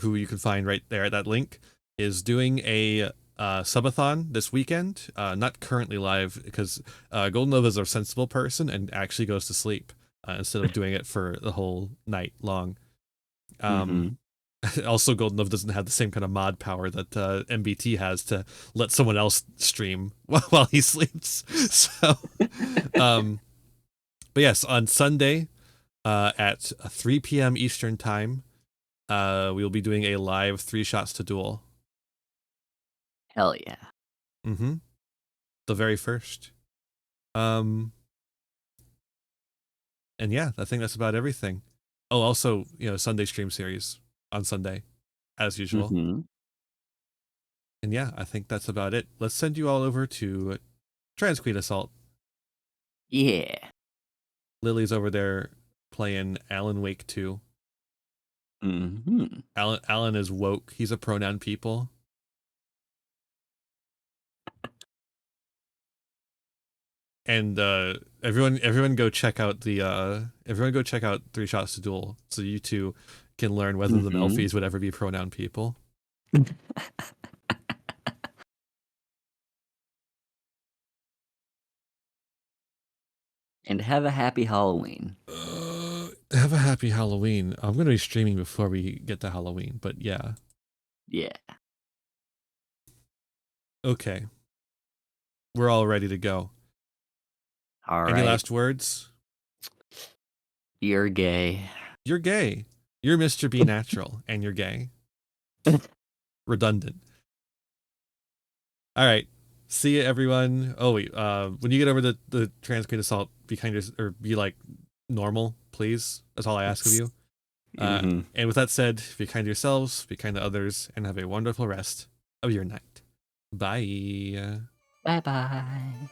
who you can find right there at that link, is doing a subathon this weekend. Not currently live because Golden Nova is a sensible person and actually goes to sleep instead of doing it for the whole night long. Also, Golden Nova doesn't have the same kind of mod power that MBT has to let someone else stream while he sleeps. So, but yes, on Sunday at 3 p.m. Eastern time, we will be doing a live 3 Shots to Duel. Hell yeah. The very first. And yeah, I think that's about everything. Oh, also, Sunday stream series on Sunday, as usual. And yeah, I think that's about it. Let's send you all over to Trans Queen Assault. Yeah. Lily's over there playing Alan Wake 2. Alan is woke. He's a pronoun people. And everyone go check out the 3 Shots to Duel so you two can learn whether the Melfies would ever be pronoun people. And have a happy Halloween. Have a happy Halloween. I'm going to be streaming before we get to Halloween, but yeah. Yeah. Okay. We're all ready to go. All right. Any last words? You're gay. You're gay. You're Mr. B Natural, and you're gay. Redundant. All right. See you, everyone. Oh, wait. When you get over the Trans Queen Assault, be kind of, or be like normal, please. That's all I ask of you. And with that said, be kind to yourselves, be kind to others, and have a wonderful rest of your night. Bye. Bye-bye.